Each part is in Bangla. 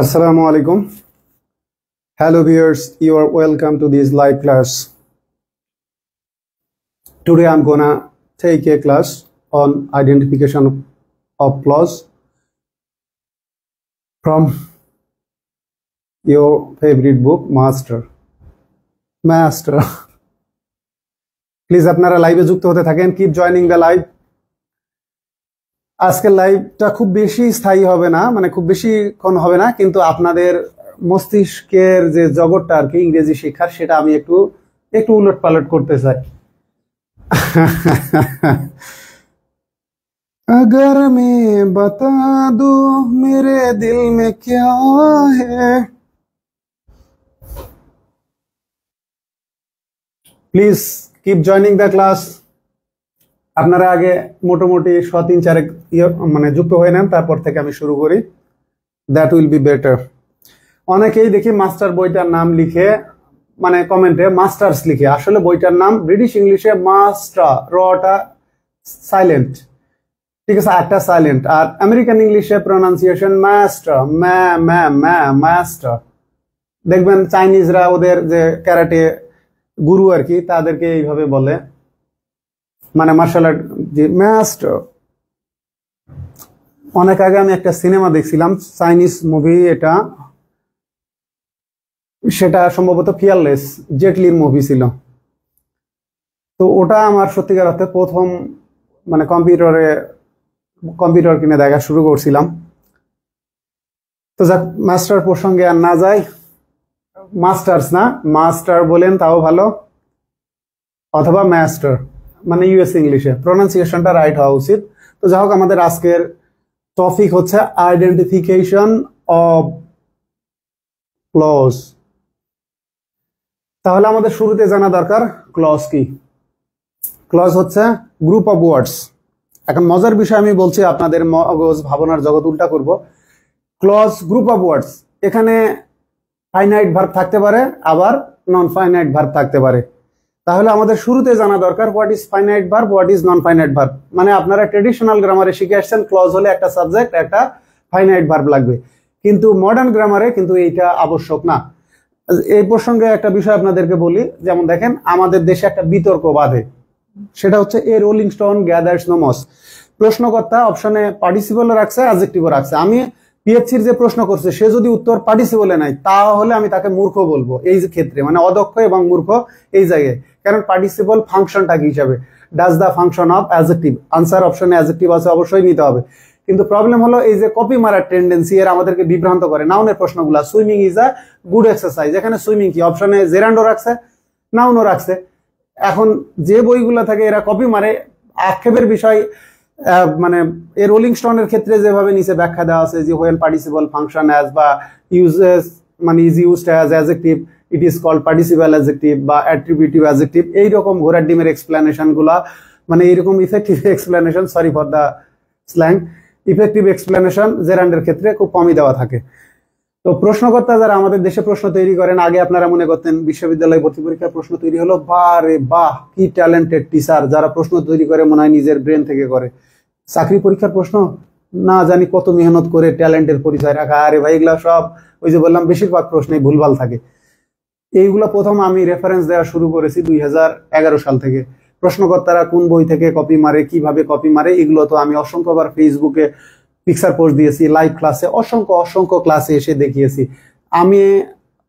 Assalamu alaikum. Hello viewers, you are welcome to this live class. Today I'm gonna take a class on identification of clause from your favorite book, Master. Please আপনারা লাইভে যুক্ত হতে থাকেন, keep joining the live. আজকের লাইভটা খুব বেশি স্থায়ী হবে না, মানে খুব বেশিক্ষণ হবে না, কিন্তু আপনাদের মস্তিষ্কের যে জগৎটা আর কি ইংরেজি শেখার, সেটা আমি একটু উলটপালট করতে চাই। अगर मैं बता दूं मेरे दिल में क्या है, please keep joining the class. আপনারা আগে মোটামুটি 3-4 মানে যুক্ত হয়ে নেন, তারপর থেকে আমি শুরু করি, দ্যাট উইল বি বেটার। অনেকেই দেখি মাস্টার বইটার নাম লিখে, মানে কমেন্টে মাস্টার্স লিখে, আসলে বইটার নাম ব্রিটিশ ইংলিশে মাস্টার, রটা সাইলেন্ট, ঠিক আছে, একটা সাইলেন্ট, আর আমেরিকান ইংলিশে প্রনাউন্সিয়েশন মাস্টার, মাস্টার। দেখবেন চাইনিজরা ওদের যে ক্যারাটে গুরু আর কি, তাদেরকে এইভাবে বলে, মানে মার্শাল আর্ট যে মাস্টার। অনেক আগে আমি একটা সিনেমা দেখছিলাম, চাইনিজ মুভি, সেটা সম্ভবত ফিয়ারলেস, জেটলির মুভি ছিল। তো ওটা আমার সত্যিকার অর্থে প্রথম, মানে কম্পিউটার কিনে দেখা শুরু করছিলাম। তো যাক, মাস্টার প্রসঙ্গে আর না যাই, মাস্টার্স না, মাস্টার বলেন তাও ভালো, অথবা মাস্টার, মানে ইউএস ইংলিশে প্রনাউন্সিয়েশনটা রাইট হওয়া উচিত। তো যাই হোক, আমাদের আজকের টপিক হচ্ছে আইডেন্টিফিকেশন অফ ক্লজ। তাহলে আমাদের শুরুতে জানা দরকার ক্লজ কি। ক্লজ হচ্ছে গ্রুপ অফ ওয়ার্ডস। এখন মজার বিষয় আমি বলছি, আপনাদের মগজ ভাবনার জগৎ উল্টা করব। ক্লজ গ্রুপ অফ ওয়ার্ডস, এখানে ফাইনাইট ভার্ব থাকতে পারে, আবার নন ফাইনাইট ভার্ব থাকতে পারে। তাহলে আমাদের শুরুতে জানা দরকার what is finite verb, what is non finite verb. মানে আপনারা ট্রেডিশনাল গ্রামারে শিখে আসছেন, ক্লজ হলে একটা সাবজেক্ট, একটা ফাইনাইট ভার্ব লাগবে, কিন্তু মডার্ন গ্রামারে কিন্তু এইটা আবশ্যক না। এই প্রসঙ্গে একটা বিষয় আপনাদেরকে বলি, যেমন দেখেন আমাদের দেশে একটা বিতর্ক বাধে, সেটা হচ্ছে a rolling stone gathers no moss. প্রশ্নকর্তা অপশনে পার্টিসিপলও রাখছে, অ্যাডজেক্টিভও রাখছে। আমি পিএইচসির যে প্রশ্ন করছে, সে যদি উত্তর পার্টিসিপলে নাই, তাহলে আমি তাকে মূর্খ বলবো এই ক্ষেত্রে, মানে অদক্ষ এবং মূর্খ এই জায়গায়। কারণ পার্টিসিপল ফাংশনটা কি হিসাবে, does the function of adjective, answer অপশনে অ্যাডজেক্টিভ আছে, অবশ্যই নিতে হবে। কিন্তু প্রবলেম হলো এই যে কপি মারার টেন্ডেন্সি, এর আমাদেরকে বিভ্রান্ত করে। নাউনের প্রশ্নগুলা, swimming is a good exercise, এখানে সুইমিং কি অপশনে জেরান্ডও রাখছে, নাউনও রাখছে। এখন যে বইগুলো থাকে এরা কপি মারে, আক্ষেপের বিষয়। মানে এই রোলিং স্টোনের ক্ষেত্রে যেভাবে নিচে ব্যাখ্যা দেওয়া আছে যে হোয়েন পার্টিসিপল ফাংশন অ্যাজ বা ইউজেস, মানে is used as adjective, it is called participial adjective বা অ্যাট্রিবিউটিভ অ্যাডজেক্টিভ, এইরকম ঘোড়ার ডিমের এক্সপ্লেনেশন গুলা, মানে এইরকম effective explanation, sorry for the slang, effective explanation জেরান্ডের ক্ষেত্রে খুব কমই দেওয়া থাকে। তো প্রশ্নকর্তা যারা আমাদের দেশে প্রশ্ন তৈরি করেন, আগে আপনারা মনে করতেন বিশ্ববিদ্যালয় ভর্তি পরীক্ষার প্রশ্ন তৈরি হলো, বারে বাহ কি ট্যালেন্টেড টিচার, যারা প্রশ্ন তৈরি করে মনে হয় নিজের ব্রেন থেকে করে। চাকরি পরীক্ষার প্রশ্ন না জানি কত মেহনত করে ট্যালেন্টের পরিচয় রাখা, আরে ভাই এগুলা সব ওই যে বললাম বেশিরভাগ প্রশ্নেই ভুলভাল থাকে। এইগুলো প্রথম আমি রেফারেন্স দেওয়া শুরু করেছি 2011 সাল থেকে। প্রশ্নকর্তারা কোন বই থেকে কপি মারে, কিভাবে কপি মারে, এগুলো তো আমি অসংখ্যবার ফেসবুকে পিকচার পোস্ট দিয়েছি, লাইভ ক্লাসে অসংখ্য ক্লাসে এসে দেখিয়েছি। আমি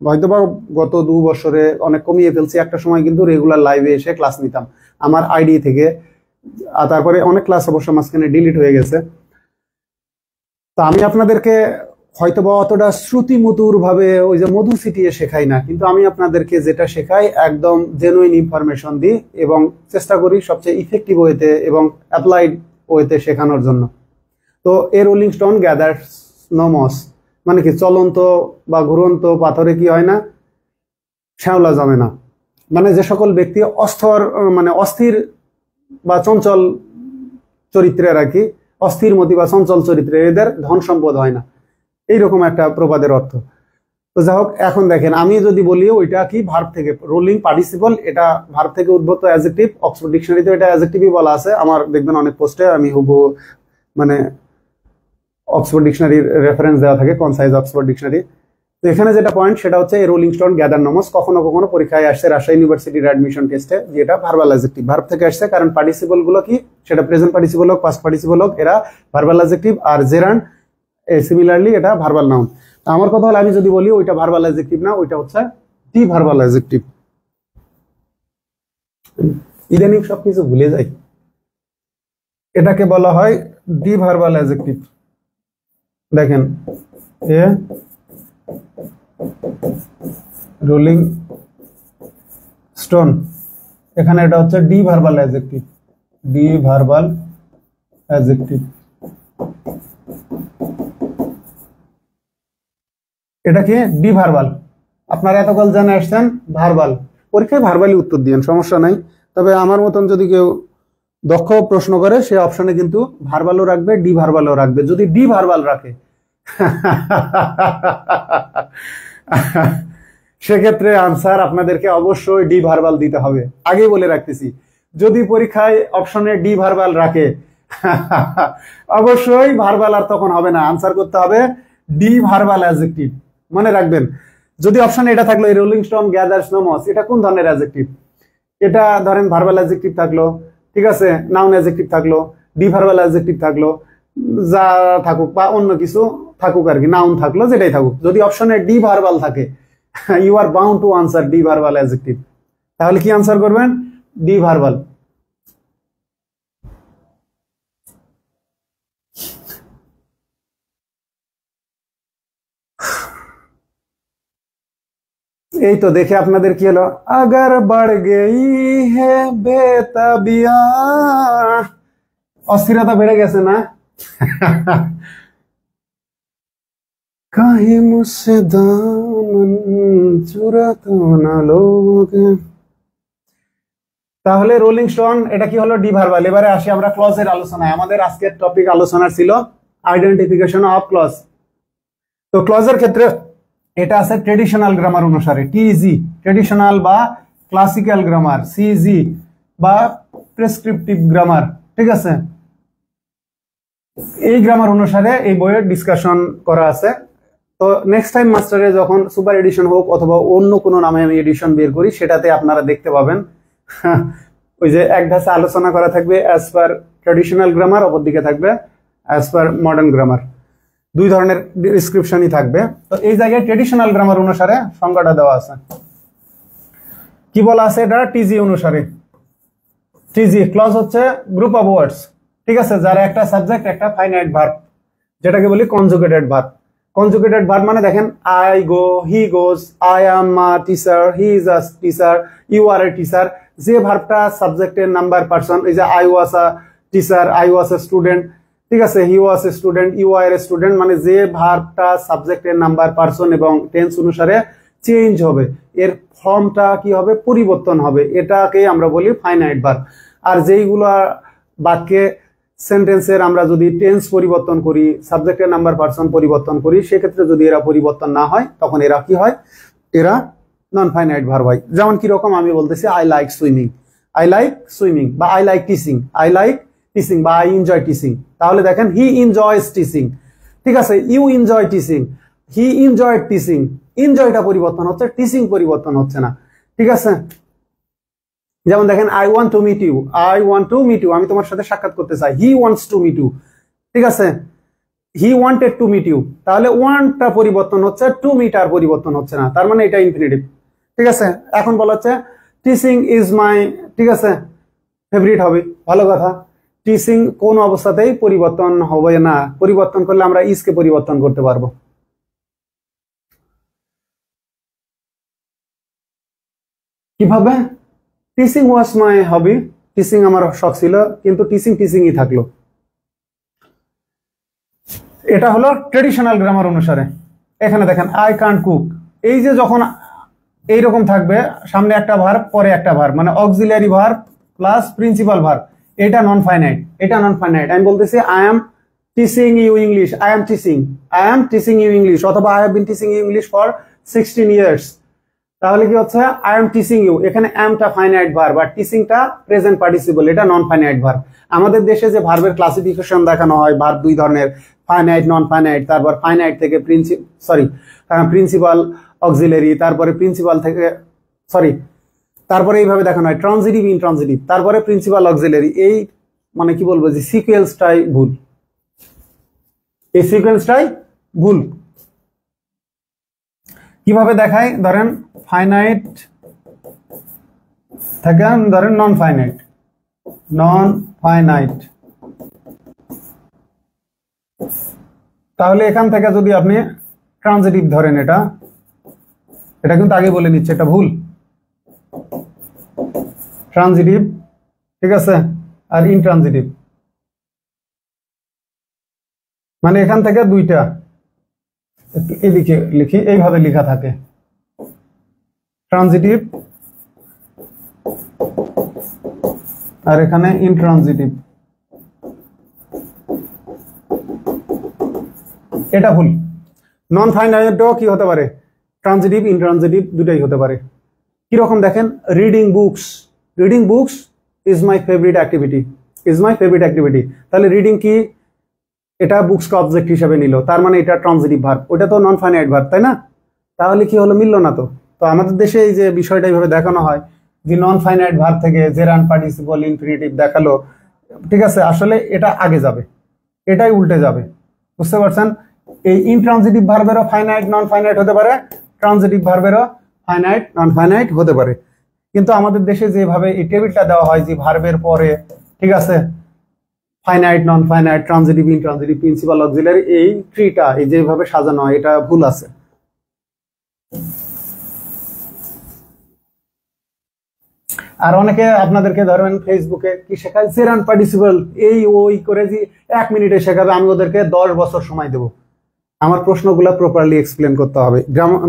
হয়তোবা গত 2 বছরে অনেক কমিয়ে ফেলছি, একটা সময় কিন্তু রেগুলার লাইভে এসে ক্লাস নিতাম আমার আইডি থেকে। তারপরে অনেক ক্লাস অবশ্য মাঝখানে ডিলিট হয়ে গেছে। তো আমি আপনাদেরকে হয়তোবা অতটা শ্রুতিমধুর ভাবে ওই যে মধু ছিটিয়ে শেখাই না, কিন্তু আমি আপনাদেরকে যেটা শেখাই একদম জেনুইন ইনফরমেশন দিই, এবং চেষ্টা করি সবচেয়ে ইফেক্টিভ ওয়েতে এবং অ্যাপ্লাইড ওয়েতে শেখানোর জন্য। তো a rolling stone gathers no moss, মানে কি চলন্ত বা ঘুরন্ত পাথরে কি হয় না, শ্যাওলা জমে না। মানে যে সকল ব্যক্তি অস্থির বা চঞ্চল চরিত্রের আর কি, অস্থির মতি বা চঞ্চল চরিত্রের, এদের ধন সম্পদ হয় না, এইরকম একটা প্রবাদের অর্থ। তো যাই হোক, এখন দেখেন আমি যদি বলি ওইটা কি ভার্ব থেকে, রোলিং পার্টিসিপল, এটা ভার্ব থেকে উদ্ভূত অ্যাডজেক্টিভ। অক্সফোর্ড ডিকশনারিতে এটা অ্যাডজেক্টিভই বলা আছে, আমার দেখবেন অনেক পোস্টে আমি হুবহু মানে অক্সফোর্ড ডিকশনারির রেফারেন্স দেওয়া থাকে, কনসাইজ অক্সফোর্ড ডিকশনারি। তো এখানে যেটা পয়েন্ট সেটা হচ্ছে এই রোলিং স্টোন, গ্যাদার নমস কখনো কখনো পরীক্ষায় আসছে রাজশাহী ইউনিভার্সিটির অ্যাডমিশন টেস্টে, যেটা ভার্বাল অ্যাডজেক্টিভ, ভার্ব থেকে আসছে, কারণ পার্টিসিপল গুলো কি সেটা প্রেজেন্ট পার্টিসিপল হোক পাস্ট পার্টিসিপল হোক এরা ভার্বাল অ্যাডজেক্টিভ, আর জেরান্ড সিমিলারলি এটা ভার্বাল নাউন। আমার কথা হলো আমি যদি বলি ওইটা ভার্বাল অ্যাডজেক্টিভ না, ওইটা হচ্ছে ডি ভার্বাল অ্যাডজেক্টিভ। ইদানিং সবকিছু ভুলে যাই। এটাকে বলা হয় ডি ভার্বাল অ্যাডজেক্টিভ। দেখেন এ রোলিং স্টোন, এখানে এটা হচ্ছে D verbal adjective, D verbal adjective. এটা কি ডি ভার্বাল। আপনারা এতকাল জানে আসছেন ভার্বাল, পরীক্ষায় ভার্বালি উত্তর দিয়েন, সমস্যা নাই। তবে আমার মতন যদি কেউ দক্ষ প্রশ্ন করে সে অপশনে কিন্তু ভার্বালও রাখবে, ডি ভার্বালও রাখবে। যদি ডি ভার্বাল রাখে সেক্ষেত্রে আনসার আপনাদেরকে অবশ্যই ডি ভার্বাল দিতে হবে। আগেই বলে রাখতেছি, যদি পরীক্ষায় অপশনে ডি ভার্বাল রাখে অবশ্যই ভার্বাল আর তখন হবে না, আনসার করতে হবে ডি ভার্বাল অ্যাডজেক্টিভ। মনে রাখবেন, যদি অপশনে এটা থাকলো এই রোলিং স্টোন গ্যাদার্স নমস, এটা কোন ধরনের অ্যাডজেক্টিভ? এটা ধরেন ভার্বাল অ্যাডজেক্টিভ থাকলো, ঠিক আছে, নাউন অ্যাডজেক্টিভ থাকলো, ডি ভার্বাল অ্যাডজেক্টিভ থাকলো, যা থাকুক বা অন্য কিছু থাকুক আর কি, নাউন থাকলো, যেটাই থাকুক, যদি অপশনে ডি ভার্বাল থাকে you are bound to answer D verbal adjective. তাহলে কি আনসার করবেন? D verbal. এই তো দেখে আপনাদের কি হলো, আগার বাড় গেই হে বেতাবিয়া, অস্থিরতা বেড়ে গেছে না? কাহে মুঝসে দামন চুরাতো না লোগ। তাহলে রোলিং স্টোন এটা কি হলো? D verbal. এবারে আসি আমরা ক্লজের আলোচনায়। আমাদের আজকের টপিক আলোচনা ছিল আইডেন্টিফিকেশন অফ ক্লজ। তো ক্লজের ক্ষেত্রে এটা আছে ট্রেডিশনাল গ্রামার অনুসারে, টিজি ট্রেডিশনাল বা ক্লাসিক্যাল গ্রামার, সিজি বা প্রেসক্রিপটিভ গ্রামার, ঠিক আছে। এই গ্রামার অনুসারে এই বইয়ের ডিসকাশন করা আছে। তো নেক্সট টাইম মাস্টারে যখন সুপার এডিশন হোক অথবা অন্য কোনো নামে আমি এডিশন বের করি, সেটাতে আপনারা দেখতে পাবেন ওই যে এক ধাঁচে আলোচনা করা থাকবে অ্যাজ পার ট্রেডিশনাল গ্রামার, অপর দিকে থাকবে অ্যাজ পার মডার্ন গ্রামার, দুই ধরনের ডিসক্রিপশনই থাকবে। তো এই জায়গায় ট্রেডিশনাল গ্রামার অনুসারে সংজ্ঞাটা দেওয়া আছে। কি বলা আছে এটা? টিজি অনুসারে। টিজি ক্লজ হচ্ছে গ্রুপ অফ ওয়ার্ডস, ঠিক আছে, যার একটা সাবজেক্ট একটা ফাইনাইট ভার্ব, যেটাকে বলি কনজুগেটেড ভার্ব। কনজুগেটেড ভার্ব মানে দেখেন I go, he goes, I am a teacher, he is a teacher, you are a teacher. যে ভার্বটা সাবজেক্টের নাম্বার পারসন, এই যে I was a teacher, I was a student, ঠিক আছে, he was a student, you are a student, মানে যে ভার্বটা সাবজেক্টের নাম্বার পারসন এবং টেন্স অনুসারে চেঞ্জ হবে, এর ফর্মটা কি হবে? পরিবর্তন হবে, এটাকে আমরা বলি ফাইনাইট ভার্ব। আর যেইগুলা বাক্যে সেন্টেন্সের আমরা যদি টেন্স পরিবর্তন করি, সাবজেক্টের নাম্বার পারসন পরিবর্তন করি, সেক্ষেত্রে যদি এরা পরিবর্তন না হয় তখন এরা কি হয়? এরা নন ফাইনাইট ভার্ব হয়। যেমন কি রকম আমি বলতেছি I like swimming, I like swimming, বা I like teaching, I like teaching, বা আই এনজয় টিচিং। তাহলে দেখেন হি এনজয়স টিচিং, ঠিক আছে, you enjoy teaching, he enjoy teaching. এনজয়টা পরিবর্তন হচ্ছে, টিচিং পরিবর্তন হচ্ছে না, ঠিক আছে। যেমন দেখেন I want to meet you, I want to meet you, আমি তোমার সাথে সাক্ষাৎ করতে চাই, he wants to meet you, ঠিক আছে, he wanted to meet you. তাহলে ওয়ান্টটা পরিবর্তন হচ্ছে, টু মিট আর পরিবর্তন হচ্ছে না, তার মানে এটা ইনফিনিটিভ, ঠিক আছে। এখন বলা হচ্ছে টিচিং ইজ মাই, ঠিক আছে, ফেভারিট হবি, ভালো কথা। টিচিং কোন অবস্থাতেই পরিবর্তন হবে না, পরিবর্তন করলে আমরা ইজকে পরিবর্তন করতে পারবো। কিভাবে? টিচিং ওয়াজ মাই হবি, টিচিং আমার শখ ছিল, কিন্তু টিচিং টিচিংই থাকলো। এটা হলো ট্রেডিশনাল গ্রামার অনুসারে। এখানে দেখেন আই কান্ট কুক, এই যে যখন এইরকম থাকবে সামনে একটা ভার্ব পরে একটা ভার্ব, মানে auxiliary verb plus principal verb, এটা নন ফাইনাইট, এটা নন ফাইনাইট। আমি বলতেছি I am teaching you English, I am teaching you English, অথবা I have been teaching you English for 16 years. তাহলে কি হচ্ছে? আই এম টিচিং ইউ, এখানে এমটা ফাইনাইট ভার্ব আর টিচিংটা প্রেজেন্ট পার্টিসিপল, এটা নন ফাইনাইট ভার্ব। আমাদের দেশে যে ভার্বের ক্লাসিফিকেশন দেখানো হয়, ভার্ব দুই ধরনের, ফাইনাইট, নন ফাইনাইট, তারপর ফাইনাইট থেকে প্রিন্সিপাল অক্সিলারি, তারপরে প্রিন্সিপাল থেকে তারপরে এইভাবে দেখানো হয় ট্রানজিটিভ, ইনট্রানজিটিভ, তারপরে প্রিন্সিপাল অক্সিলারি। এই মানে কি বলবো যে সিকোয়েন্সটাই ভুল, এই সিকোয়েন্সটাই ভুল। কিভাবে দেখায়, ধরেন ফাইনাইট থেকে ধরেন নন ফাইনাইট, তাহলে এখান থেকে যদি আপনি ট্রানজিটিভ ধরেন, এটা কিন্তু আগে বলে নিচ্ছে এটা ভুল। ট্রানজিটিভ, ঠিক আছে, আর ইনট্রানজিটিভ মানে এখান থেকে দুইটা, এদিকে লিখি, এইভাবে লেখা থাকে ট্রানজিটিভ আর এখানে ইনট্রানজিটিভ, এটা ভুল। নন ফাইনাইটও কি হতে পারে, ট্রানজিটিভ, ইনট্রানজিটিভ দুটাই হতে পারে। কিরকম দেখেন, reading books is my favourite activity, তাহলে রিডিং কি, এটা বুকসকে অবজেক্ট হিসেবে নিল, তার মানে এটা ট্রানজিটিভ ভার্ব, ওটা তো নন ফাইনাইট ভার্ব, তাই না? তাহলে কি হলো, মিললো না তো। তো আমাদের দেশে এই যে বিষয়টা এইভাবে দেখানো হয় যে নন ফাইনাইট ভার্ব থেকে জেরান পার্টিসিপল ইনফিনিটিভ দেখালো, ঠিক আছে, আসলে এটা আগে যাবে, এটাই উল্টে যাবে, বুঝতে পারছেন? এই ইনট্রানজিটিভ ভার্বেরও ফাইনাইট নন ফাইনাইট হতে পারে, ট্রানজিটিভ ভার্বেরও ফাইনাইট নন ফাইনাইট হতে পারে। কিন্তু আমাদের দেশে যেভাবে এই টেবিলটা দেওয়া হয় যে ভার্বের পরে, ঠিক আছে, finite, non finite, transitive, intransitive, principal auxiliary, এই ট্রিটা এই যেভাবে সাজানো হয়, এটা ভুল আছে। আর অনেকে আপনাদেরকে ধরেন ফেসবুকে কি শেখায়, জেরান পার্টিসিপল এই ওই করে যে 1 মিনিটে শেখাবে, আমি ওদেরকে 10 বছর সময় দেব। আমার প্রশ্নগুলো প্রপারলি এক্সপ্লেন করতে হবে।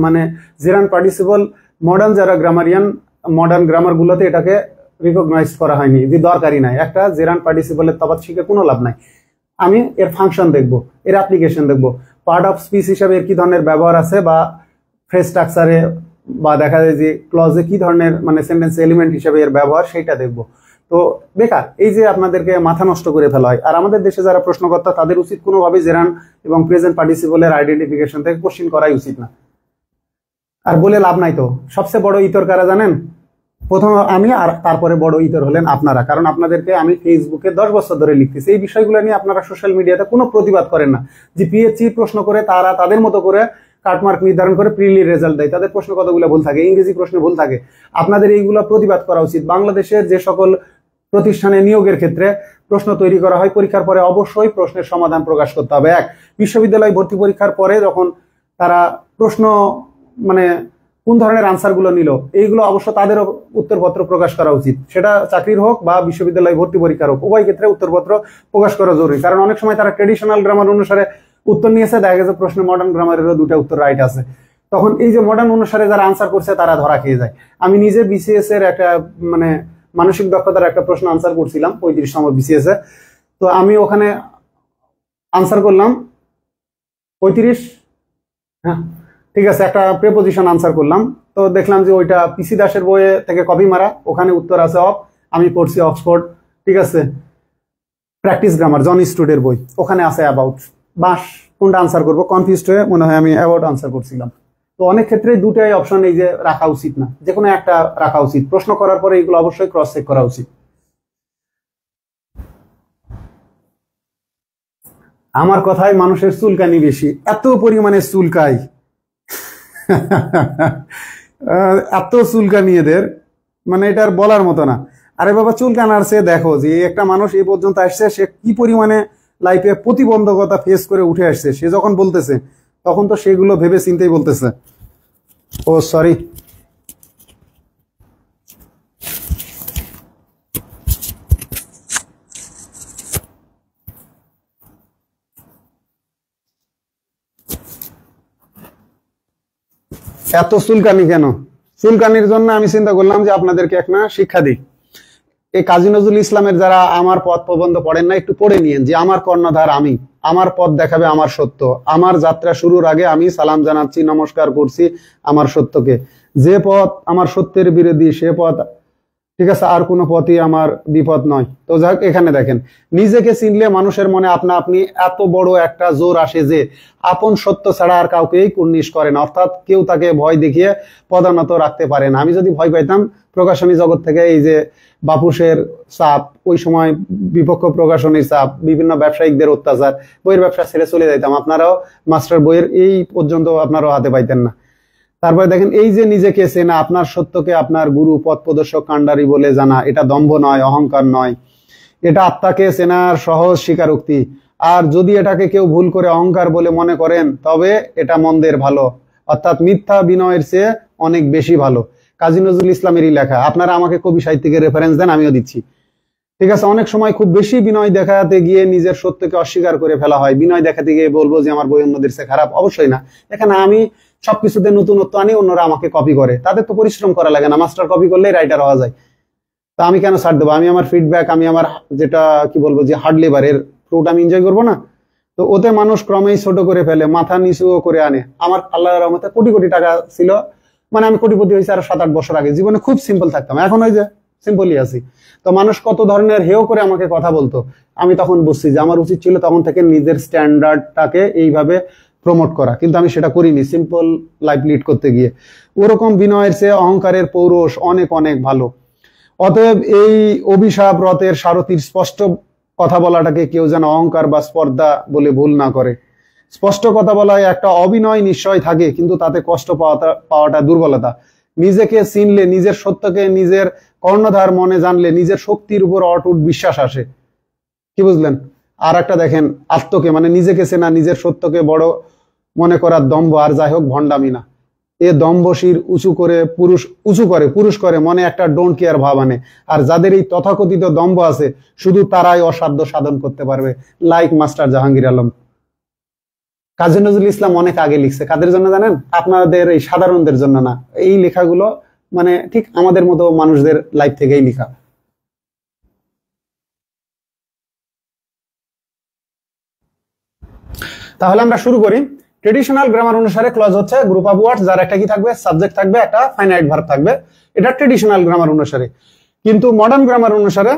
মানে জেরান পার্টিসিপল মডার্ন যারা গ্রামারিয়ান, মডার্ন গ্রামার গুলোতে এটাকে রিকগনাইজ করা হয়নি, যে দরকারই নাই, একটা জেরান পার্টিসিপলের তফাৎ শিখে কোনো লাভ নাই। আমি এর ফাংশন দেখবো, এর অ্যাপ্লিকেশন দেখবো, পার্ট অফ স্পিচ হিসাবে এর কি ধরনের ব্যবহার আছে, বা ফ্রেজ স্ট্রাকচারে বা দেখা যায় যে ক্লজে কি ধরনের মানে সেন্টেন্স এলিমেন্ট হিসেবে এর ব্যবহার, সেইটা দেখবো। তো বেকার এই যে আপনাদেরকে মাথা নষ্ট করে ফেলা হয়। আর আমাদের দেশে যারা প্রশ্নকর্তা, তাদের উচিত কোনোভাবেই জেরান এবং প্রেজেন্ট পার্টিসিপলের আইডেন্টিফিকেশন থেকে কোশ্চিন করাই উচিত না। আর বলে লাভ নাই তো। সবচেয়ে বড় ইতর কারা জানেন? প্রথম আমি, আর তারপরে বড় ইতর হলেন আপনারা। কারণ আপনাদেরকে আমি ফেসবুকে 10 বছর ধরে লিখতেছি, এই বিষয়গুলো নিয়ে আপনারা সোশ্যাল মিডিয়াতে কোনো প্রতিবাদ করেন না। যে পিএইচসি প্রশ্ন করে তারা তাদের মতো করে কাটমার্ক নির্ধারণ করে প্রিলি রেজাল্ট দেয়, তাদের প্রশ্ন কতগুলো ভুল থাকে, ইংরেজি প্রশ্নে ভুল থাকে। আপনাদের এইগুলো প্রতিবাদ করা উচিত। বাংলাদেশের যে সকল প্রতিষ্ঠানে নিয়োগের ক্ষেত্রে প্রশ্ন তৈরি করা হয়, পরীক্ষার পরে অবশ্যই প্রশ্নের সমাধান প্রকাশ করতে হবে। বিশ্ববিদ্যালয় ভর্তি পরীক্ষার পরে যখন তারা প্রশ্ন মানে কোন ধরনের আনসার গুলো নিল, এইগুলো অবশ্য তাদের উত্তরপত্র প্রকাশ করা উচিত। সেটা চাকরির হোক বা বিশ্ববিদ্যালয় ভর্তি পরীক্ষার হোক, উভয় ক্ষেত্রে উত্তরপত্র প্রকাশ করা জরুরি। কারণ অনেক সময় তারা ট্রেডিশনাল গ্রামার অনুসারে উত্তর নিয়েছে, দেখা গেছে প্রশ্নে মডার্ন গ্রামারেরও 2টা উত্তর রাইট আছে। তখন এই যে মডার্ন অনুসারে যারা আনসার করছে তারা ধরা খেয়ে যায়। আমি নিজে বিসিএস এর একটা মানে মানসিক দক্ষতার একটা প্রশ্ন আনসার করছিলাম 35তম বিসিএস এ। তো আমি ওখানে আনসার করলাম 35, হ্যাঁ ঠিক আছে, একটা প্রেপোজিশন আনসার করলাম। তো দেখলাম যে ওইটা পিসি দাসের বইয়ে থেকে কপি মারা, ওখানে উত্তর আছে অফ। আমি পড়ছি অক্সফোর্ড, ঠিক আছে, প্র্যাকটিস গ্রামার, জন স্টুডের বই, ওখানে আছে অ্যাবাউট। বাস কোনটা আনসার করবো কনফিউজড হয়ে মনে হয় আমি অ্যাবাউট আনসার করছিলাম। তো অনেক ক্ষেত্রে দুটাই অপশন এই যে রাখা উচিত না, যে কোনো একটা রাখা উচিত। প্রশ্ন করার পরে এগুলো অবশ্যই ক্রস চেক করা উচিত। আমার কথায় মানুষের চুলকানি বেশি, এত পরিমাণে চুলকাই, এত চুলকানি এদের, মানে এটা আর বলার মতো না। আরে বাবা, চুলকানার সে দেখো যে একটা মানুষ এই পর্যন্ত আসছে, সে কি পরিমাণে লাইফে প্রতিবন্ধকতা ফেস করে উঠে আসছে। সে যখন বলতেছে তখন তো সেগুলো ভেবে চিন্তেই বলতেছে। ও সরি, এত চুলকানি কেন? চুলকানির জন্য আমি চিন্তা করলাম যে আপনাদেরকে একটা শিক্ষা দিই। এই কাজী নজরুল ইসলামের যারা আমার পথ প্রবন্ধ পড়েন না, একটু পড়ে নিয়েন যে আমার কর্ণধার আমি, আমার পথ দেখাবে আমার সত্য, আমার যাত্রা শুরুর আগে আমি সালাম জানাচ্ছি, নমস্কার করছি আমার সত্যকে, যে পথ আমার সত্যের বিরোধী সে পথ ঠিক আছে, আর কোনো পথই আমার বিপদ নয়। তো যাক, এখানে দেখেন নিজেকে চিনলে মানুষের মনে আপনা আপনি এত বড় একটা জোর আসে যে আপন সত্য ছাড়া আর কাউকেই কুর্নিশ করে না, অর্থাৎ কেউ তাকে ভয় দেখিয়ে পদানত রাখতে পারে না। আমি যদি ভয় পাইতাম প্রকাশনী জগৎ থেকে, এই যে বাপুসের চাপ, ওই সময় বিপক্ষ প্রকাশনীর চাপ, বিভিন্ন ব্যবসায়িকদের অত্যাচার, বইয়ের ব্যবসা ছেড়ে চলে যাইতাম। আপনারাও মাস্টার বইয়ের এই পর্যন্ত আপনারাও হাতে পাইতেন না। তারপরে দেখেন এই যে নিজেকে চেনা, আপনার সত্যকে আপনার গুরু পথ প্রদর্শক কাণ্ডারি বলে জানা, এটা দম্ভ নয়, অহংকার নয়, এটা আত্মাকে চেনার সহজ স্বীকারোক্তি। আর যদি এটাকে কেউ ভুল করে অহংকার বলে মনে করেন, তবে এটা মন্দের ভালো, অর্থাৎ মিথ্যা বিনয়ের চেয়ে অনেক বেশি ভালো। কাজী নজরুল ইসলামেরই লেখা। আপনারা আমাকে কবি সাহিত্যিকের রেফারেন্স দেন, আমিও দিচ্ছি। ঠিক আছে, অনেক সময় খুব বেশি বিনয় দেখাতে গিয়ে নিজের সত্যকে অস্বীকার করে ফেলা হয়। বিনয় দেখাতে গিয়ে বলবো যে আমার বই অন্যদের চেয়ে খারাপ, অবশ্যই না। এখানে আমি সবকিছুতে নতুনত্ব আনি, অন্যরা আমাকে কপি করে, তাদের তো পরিশ্রম করা লাগে না, মাস্টার কপি করলেই রাইটার হওয়া যায়। তা আমি কেন ছাড় দেবো? আমি আমার ফিডব্যাক, আমি আমার যেটা কি বলবো যে হার্ড লেবারের ফ্রুট আমি এনজয় করবো না? তো ওতে মানুষ ক্রমেই ছোট করে ফেলে, মাথা নিচু করে আনে। আমার আল্লাহর রহমতে কোটি কোটি টাকা ছিল, মানে আমি কোটিপতি হয়েছি আরো 7-8 বছর আগে। জীবনে খুব সিম্পল থাকতাম, এখন ওই যে সিম্পলই আছি। তো মানুষ কত ধরনের হেয় করে আমাকে কথা বলতো, আমি তখন বুঝছি যে আমার উচিত ছিল তখন থেকে নিজের স্ট্যান্ডার্ডটাকে এইভাবে প্রমোট করা, কিন্তু আমি সেটা করিনি সিম্পল লাইফ লিড করতে গিয়ে। ওরকম বিনয়ের চেয়ে অহংকারের পৌরষ অনেক অনেক ভালো। অতএব এই অভিশাপ রথের সারথীর স্পষ্ট কথা বলাটাকে কেউ যেন অহংকার বা স্পর্ধা বলে ভুল না করে। স্পষ্ট কথা বলায় একটা অভিনয় নিশ্চয় থাকে, কিন্তু তাতে কষ্ট পাওয়াটা দুর্বলতা। নিজেকে চিনলে, নিজের সত্যকে নিজের কর্ণধার মনে জানলে নিজের শক্তির উপর অটুট বিশ্বাস আসে। কি বুঝলেন? আর একটা দেখেন, আত্মকে মানে নিজেকে চেনা, নিজের সত্যকে বড় মনে করার দম্ভ, আর যাই হোক ভণ্ডামি না। এ দম্ভ শির পুরুষ করে মনে একটা ডোন্ট কেয়ার ভাব আনে। আর যাদের এই তথাকথিত দম্ভ আছে, শুধু তারাই অসাধ্য সাধন করতে পারবে, লাইক মাস্টার জাহাঙ্গীর আলম। কাজী নজরুল ইসলাম অনেক আগে লিখছে, কাদের জন্য জানেন? আপনাদের এই সাধারণদের জন্য না। এই লেখাগুলো মানে ঠিক আমাদের মতো মানুষদের লাইফ থেকেই লেখা। তাহলে আমরা শুরু করি। ট্রেডিশনাল গ্রামার অনুসারে ক্লজ হচ্ছে গ্রুপ অফ ওয়ার্ডস, যার একটা কি থাকবে? সাবজেক্ট থাকবে, একটা ফাইনাইট ভার্ব থাকবে। এটা ট্রেডিশনাল গ্রামার অনুসারে। কিন্তু মডার্ন গ্রামার অনুসারে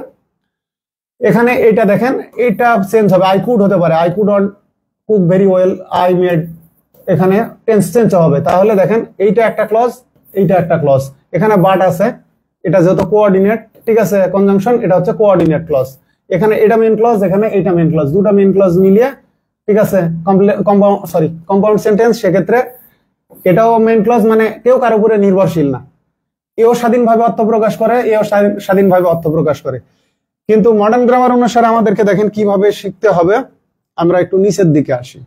এখানে এটা দেখেন, এটা চেঞ্জ হবে। আই কুড হতে পারে, I could not cook very well, I made, এখানে টেন্স চেঞ্জ হবে। তাহলে দেখেন এইটা একটা ক্লজ, এইটা একটা ক্লজ। এখানে বাট আছে, এটা যেহেতু কোঅর্ডিনেট, ঠিক আছে, কনজাংশন, এটা হচ্ছে কোঅর্ডিনেট ক্লজ। এখানে এটা মেইন ক্লজ, এখানে এটা মেইন ক্লজ, দুটো মেইন ক্লজ মিলিয়ে, ঠিক আছে, কম্পাউন্ড সেন্টেন্স। সেক্ষেত্রে এটাও মেইন ক্লজ, মানে কেউ কারো উপরে নির্ভরশীল না। এও স্বাধীনভাবে অর্থ প্রকাশ করে, এও স্বাধীনভাবে অর্থ প্রকাশ করে। কিন্তু মডার্ন গ্রামার অনুসারে আমাদেরকে দেখেন কিভাবে শিখতে হবে। আমরা একটু নিচের দিকে আসি।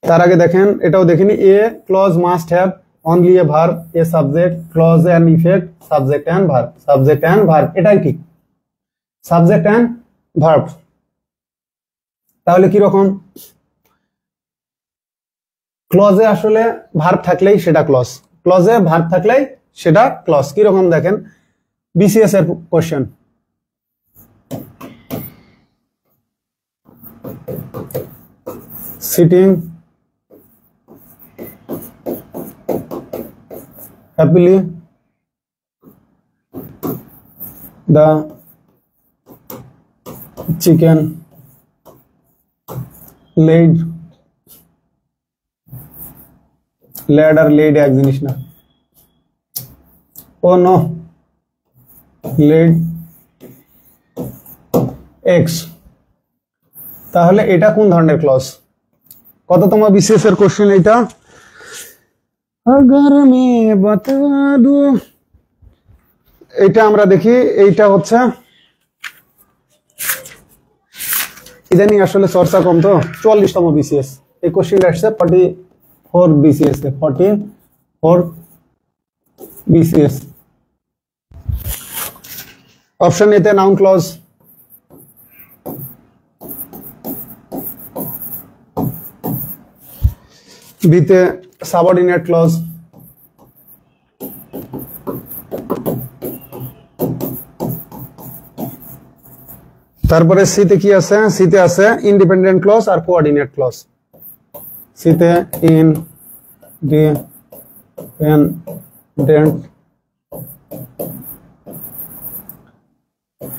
তার আগে দেখেন এটাও দেখিনি। A clause must have only a verb, a subject, clause and effect, subject and verb, subject and verb, এটাই ঠিক, সাবজেক্ট এন্ড ভার্ব। তাহলে কিরকম? ক্লজে আসলে ভার্ব থাকলেই সেটা ক্লজ, ক্লজে ভার্ব থাকলেই সেটা ক্লজ। কিরকম দেখেন, বিসিএস এর question. Sitting happily, the chicken laid egg জিনিস না, oh no, laid eggs। তাহলে এটা কোন ধরনের ক্লজ? কততম বিসিএস এর কোশ্চেন এটা? अगर मैं बता दूं, এটা আমরা দেখি। এইটা হচ্ছে ইদানিং আসলে চর্চা কম, তো 44তম বিসিএস এই কোশ্চেন আসছে। 44 বিসিএস এ, 44 বিসিএস। অপশন এতে নাউন ক্লজ, বিতে সাবঅর্ডিনেট ক্লজ, তারপরে সিতে কি আছে? সিতে আছে ইন্ডিপেন্ডেন্ট ক্লজ আর কোঅর্ডিনেট ক্লজ। সিতে ইন্ডিপেন্ডেন্ট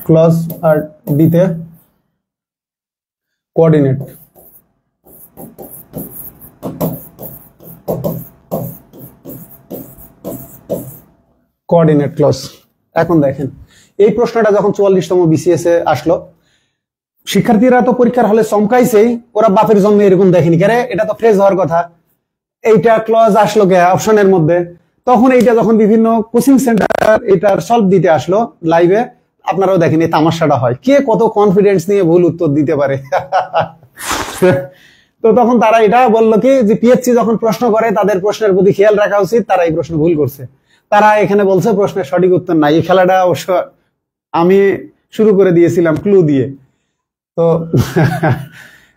ক্লজ আর ডিতে কোঅর্ডিনেট। Coordinate clause. এখন দেখেন এই প্রশ্নটা যখন 44তম বিসিএস এ আসলো, শিক্ষার্থীরা তো পরীক্ষার হলে চমকাইছেই, ওরা বাপের জন্য এরকম দেখেনি, কেরে এটা তো ফ্রেজ হওয়ার কথা, এইটা ক্লজ আসলো কে অপশনের মধ্যে। তখন এইটা যখন বিভিন্ন কোচিং সেন্টার এটার সলভ দিতে আসলো লাইভে, আপনারাও দেখেন এই তামাশাটা হয়, কে কত কনফিডেন্স নিয়ে ভুল উত্তর দিতে পারে। তো তখন তারা এটা বললো কি যে পিএসসি যখন প্রশ্ন করে তাদের প্রশ্নের প্রতি খেয়াল রাখা উচিত, তারা এই প্রশ্ন ভুল করছে। তারা এখানে বলছে প্রশ্নের সঠিক উত্তর নাই। এই খেলাটা অবশ্য আমি শুরু করে দিয়েছিলাম ক্লু দিয়ে। তো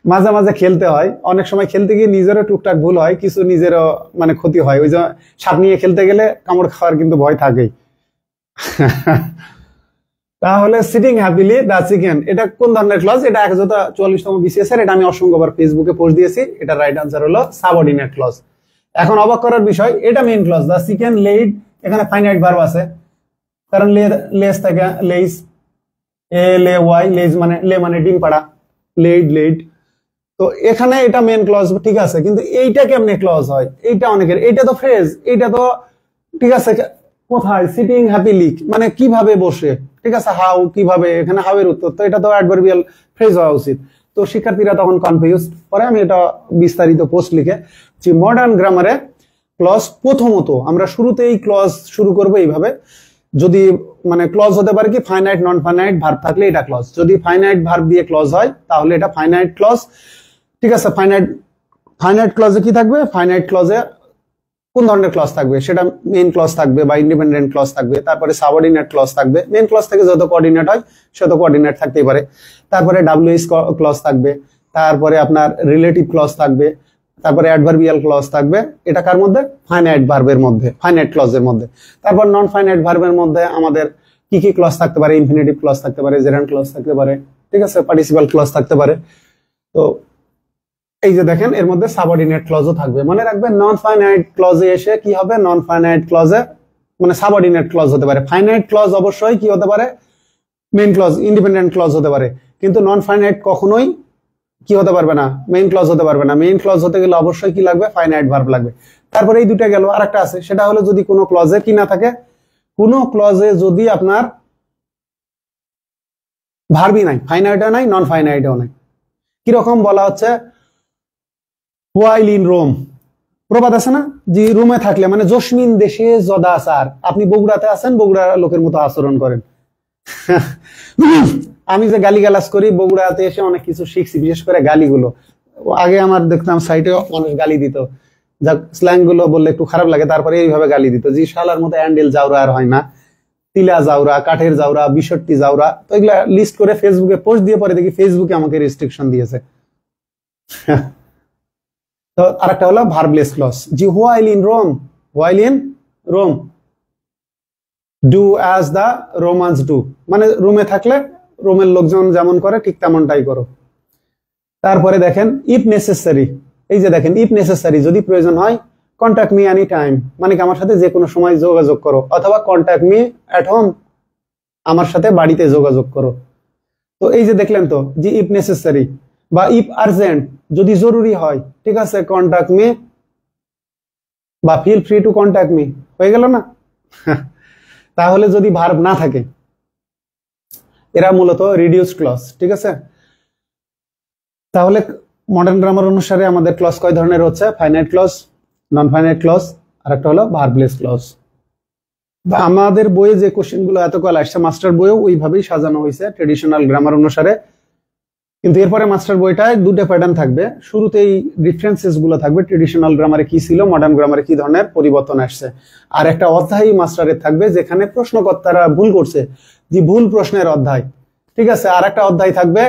মাঝে মাঝে খেলতে হয়, অনেক সময় খেলতে গিয়ে নিজেরও টুকটাক ভুল হয়, কিছু নিজেরও মানে ক্ষতি হয়। ওই যে সাপ নিয়ে খেলতে গেলে কামড় খাওয়ার কিন্তু ভয় থাকেই। তাহলে সিটিং হ্যাপিলি দ্য চিকেন, এটা কোন ধরনের ক্লজ? এটা 144তম বিসিএস এর, এটা আমি অসংখ্যবার ফেসবুকে পোস্ট দিয়েছি। এটা রাইট আনসার হলো সাবঅর্ডিনেট ক্লজ। এখন অবাক করার বিষয়, এটা main clause, the chicken laid, এখানে ফাইনাইট ভার্ব আছে, কারণ লেস থেকে লেইস, এ লে ওয়াই, লেজ মানে লে মানে ডিম পাড়া, লেইড লেইড। তো এখানে এটা মেইন ক্লজ, ঠিক আছে, কিন্তু এইটা কেমনে ক্লজ হয়? এইটা অনেকের, এইটা তো ফ্রেজ, এইটা তো ঠিক আছে, কোথায় সিটিং হ্যাপিলি মানে কিভাবে বসে, ঠিক আছে, হাউ কিভাবে, এখানে হাউ এর উত্তর, তো এটা তো অ্যাডভার্বিয়াল ফ্রেজ হওয়া উচিত। তো শিক্ষার্থীরা তখন কনফিউজ। পরে আমি এটা বিস্তারিত পোস্ট লিখে যে মডার্ন গ্রামারে ক্লজ, প্রথমত আমরা শুরুতেই ক্লজ শুরু করবো এইভাবে, যদি মানে ক্লজ হতে পারে কি ফাইনাইট নন ফাইনাইট ভার্ব থাকলে এটা ক্লজ, যদি ফাইনাইট ভার্ব দিয়ে ক্লজ হয় তাহলে এটা ফাইনাইট ক্লজ, ঠিক আছে। ফাইনাইট ক্লজে কি থাকবে? ফাইনাইট ক্লজে কোন ধরনের ক্লজ থাকবে? সেটা মেইন ক্লজ থাকবে বা ইন্ডিপেন্ডেন্ট ক্লজ থাকবে, তারপরে সাবঅর্ডিনেট ক্লজ থাকবে। মেইন ক্লজ থেকে যত কোঅর্ডিনেট হয় সেত কোঅর্ডিনেট থাকতেই পারে। তারপরে ডাব্লিউএইচ ক্লজ থাকবে, তারপরে আপনার রিলেটিভ ক্লজ থাকবে, তারপরে অ্যাডভার্বিয়াল ক্লজ থাকবে। এটা কার মধ্যে? ফাইনাইট ভার্বের মধ্যে, ফাইনাইট ক্লজের মধ্যে। তারপর নন ফাইনাইট ভার্বের মধ্যে আমাদের কি কি ক্লজ থাকতে পারে? ইনফিনিটিভ ক্লজ থাকতে পারে, জেরান্ড ক্লজ থাকতে পারে, ঠিক আছে, পার্টিসিপাল ক্লজ থাকতে পারে। তো এই যে দেখেন এর মধ্যে সাবঅর্ডিনেট ক্লজও থাকবে। মনে রাখবেন নন ফাইনাইট ক্লজে এসে কি হবে? নন ফাইনাইট ক্লজে মানে সাবঅর্ডিনেট ক্লজ হতে পারে। ফাইনাইট ক্লজ অবশ্যই কি হতে পারে? মেইন ক্লজ, ইন্ডিপেন্ডেন্ট ক্লজ হতে পারে, কিন্তু নন ফাইনাইট কখনোই কি হতে পারবে না? মেইন ক্লজ হতে পারবে না। মেইন ক্লজ হতে গেলে অবশ্যই কি লাগবে? ফাইনাইট ভার্ব লাগবে। তারপরে এই দুটো গেল, আরেকটা আছে, সেটা হলো যদি কোনো ক্লজে কি না থাকে, কোনো ক্লজে যদি আপনার ভার্বই নাই, ফাইনাইটও নাই, নন ফাইনাইটও নাই। কিরকম বলা হচ্ছে? হোয়াইল ইন রোম, প্রবাদ আছে না, যে রোমে থাকলে মানে জসমিন দেশে জদাচার, আপনি বগুড়াতে আছেন, বগুড়া লোকের মতো আচরণ করেন। আমি যে গালিগালাজ করি, বগুড়াতে এসে অনেক কিছু শিখছি, বিশেষ করে গালিগুলো। আগে আমার দেখতাম সাইটে মানুষ গালি দিত, যা স্ল্যাং গুলো বললে একটু খারাপ লাগে, তারপরে এইভাবে গালি দিত, যে শালার মতো হ্যান্ডেল জাউরা আর হয় না, তিলা জাউরা, কাঠের জাউরা, বিশট্টি জাউরা। তো এগুলা লিস্ট করে ফেসবুকে পোস্ট দিয়ে পরে দেখি ফেসবুকে আমাকে রেস্ট্রিকশন দিয়েছে। তো আরেকটা হলো ভার্বলেস ক্লজ, জি while in Rome, while in Rome do as the Romans do, মানে রোমে থাকলে রোমের লোকজন যেমন করে ঠিক তেমনটাই করো। তারপরে দেখেন ইফ নেসেসারি, এই যে দেখেন ইফ নেসেসারি, যদি প্রয়োজন হয়, কন্ট্যাক্ট মি এনি টাইম, মানে কি আমার সাথে যে কোনো সময় যোগাযোগ করো, অথবা কন্ট্যাক্ট মি অ্যাট হোম, আমার সাথে বাড়িতে যোগাযোগ করো। তো এই যে দেখলেন তো, যে ইফ নেসেসারি বা ইফ আর্জেন্ট, যদি জরুরি হয়, ঠিক আছে, কন্ট্যাক্ট মি বা feel free to contact me, হয়ে গেল না? তাহলে যদি ভার্ব না থাকে, এরা মূলত রিডিউস ক্লজ, ঠিক আছে। তাহলে মডার্ন গ্রামার অনুসারে আমাদের ক্লজ কয় ধরনের হচ্ছে? Finite clause, non finite clause, আর একটা হলো ভার্বলেস ক্লজ। আমাদের বইয়ে যে কোশ্চেন গুলো এতকাল আসছে, মাস্টার বইও ওইভাবেই সাজানো হয়েছে ট্রেডিশনাল গ্রামার অনুসারে, কিন্তু এরপরে মাস্টার বইটায় দুটো প্যাটার্ন থাকবে। শুরুতেই রেফারেন্সেস গুলো থাকবে, ট্রেডিশনাল গ্রামারে কি ছিল, মডার্ন গ্রামারে কি ধরনের পরিবর্তন আসছে। আর একটা অধ্যায় মাস্টারের থাকবে যেখানে প্রশ্নকর্তারা ভুল করছে, যে ভুল প্রশ্নের অধ্যায়, ঠিক আছে। আর একটা অধ্যায় থাকবে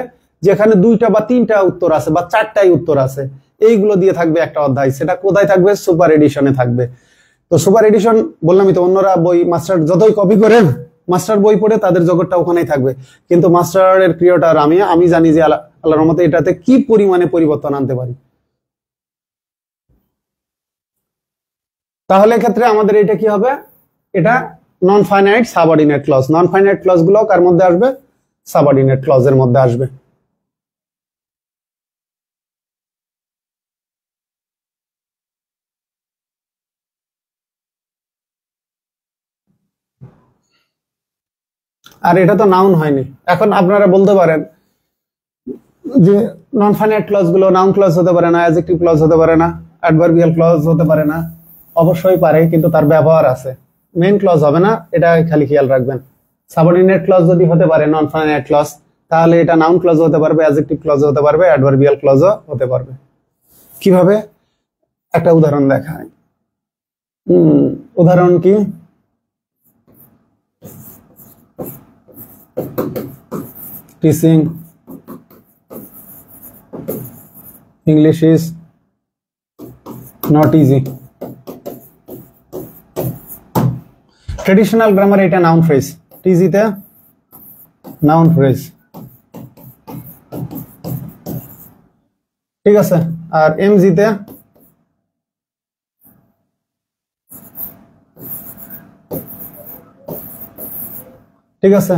যেখানে 2টা বা 3টা উত্তর আছে বা 4টাই উত্তর আছে, এইগুলো দিয়ে থাকবে একটা অধ্যায়। সেটা কোথায় থাকবে? সুপার এডিশনে থাকবে। তো সুপার এডিশন বললামই তো, অন্যরা বই মাস্টার যতই কপি করেন, মাস্টার বই পড়ে তাদের জগৎটা ওখানেই থাকবে, কিন্তু মাস্টারের ক্রিয়েটার আমি জানি যে আল্লাহর রহমতে এটাতে কি পরিমাণে পরিবর্তন আনতে পারি। তাহলে ক্ষেত্রে আমাদের এটা কি হবে? এটা non finite subordinate clause. Non finite clause গুলো কার মধ্যে আসবে? সাবঅর্ডিনেট ক্লজের মধ্যে আসবে। আর এটা তো নাউন হয়নি। এখন আপনারা বলতে পারেন যে নন ফাইনাইট ক্লজ গুলো নাউন ক্লজ হতে পারে না, অ্যাডজেক্টিভ ক্লজ হতে পারে না, অ্যাডভার্বিয়াল ক্লজ হতে পারে না। অবশ্যই পারে, কিন্তু তার ব্যবহার আছে। মেইন ক্লজ হবে না, এটা খালি খেয়াল রাখবেন। সাবঅর্ডিনেট ক্লজ যদি হতে পারে নন ফাইনাইট ক্লজ, তাহলে এটা নাউন ক্লজ হতে পারবে, অ্যাডজেক্টিভ ক্লজ হতে পারবে, অ্যাডভার্বিয়াল ক্লজও হতে পারবে। কিভাবে? একটা উদাহরণ দেখায়। উদাহরণ কি? Teaching English is not easy. Traditional grammar এটা নাউন ফ্রেজ, টিজিতে নাউন ফ্রেজ, ঠিক আছে। আর এমজিতে ঠিক আছে,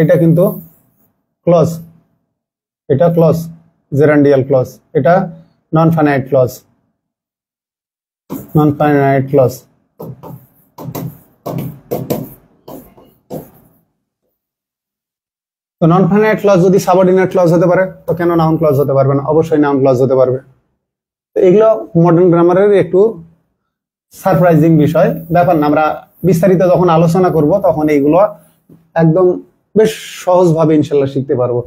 এটা কিন্তু ক্লজ, এটা ক্লজ, জেরান্ডিয়াল ক্লজ, এটা non finite clause, non finite clause. তো নন ফাইনাইট ক্লজ যদি সাবঅর্ডিনেট ক্লজ হতে পারে, তো কেন নাউন ক্লজ হতে পারবে না? অবশ্যই নাউন ক্লজ হতে পারবে। তো এগুলো মডার্ন গ্রামারের একটু সারপ্রাইজিং বিষয়, ব্যাপার না। আমরা বিস্তারিত যখন আলোচনা করব তখন এইগুলো একদম বেশ সহজভাবে ইনশাল্লাহ শিখতে পারবো।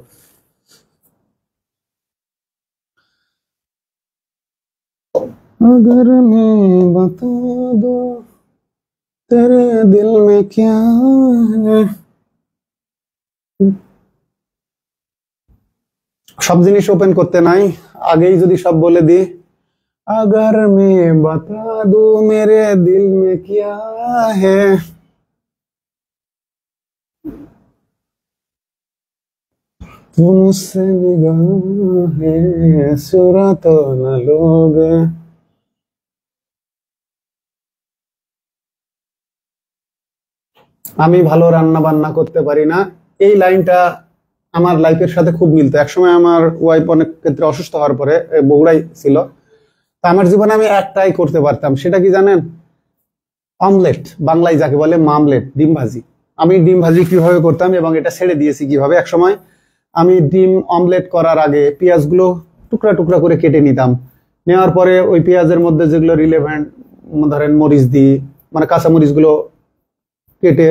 अगर मैं बता दो तेरे दिल में क्या है, সব জিনিস ওপেন করতে নাই, আগেই যদি সব বলে দি। अगर मैं बता दूं मेरे दिल में क्या है, तुम मुझसे निगाहें चुरा तो न लोगे। আমি ভালো রান্না বান্না করতে পারি না, এই লাইনটা আমার লাইফের সাথে খুব মিলতো। একসময় আমার ওয়াইফ অনেক ক্ষেত্রে অসুস্থ হওয়ার পরে বগুড়াই ছিল, তা আমার জীবনে আমি একটাই করতে পারতাম, সেটা কি জানেন? অমলেট, বাংলায় যাকে বলে মামলেট, ডিম ভাজি। আমি ডিম ভাজি কিভাবে করতাম এবং এটা ছেড়ে দিয়েছি কিভাবে। একসময় আমি ডিম অমলেট করার আগে পেঁয়াজগুলো টুকরা টুকরা করে কেটে নিতাম। নেওয়ার পরে ওই পেঁয়াজের মধ্যে যেগুলো রিলেভেন্ট, ধরেন মরিচ দিই, মানে কাঁচা মরিচগুলো কেটে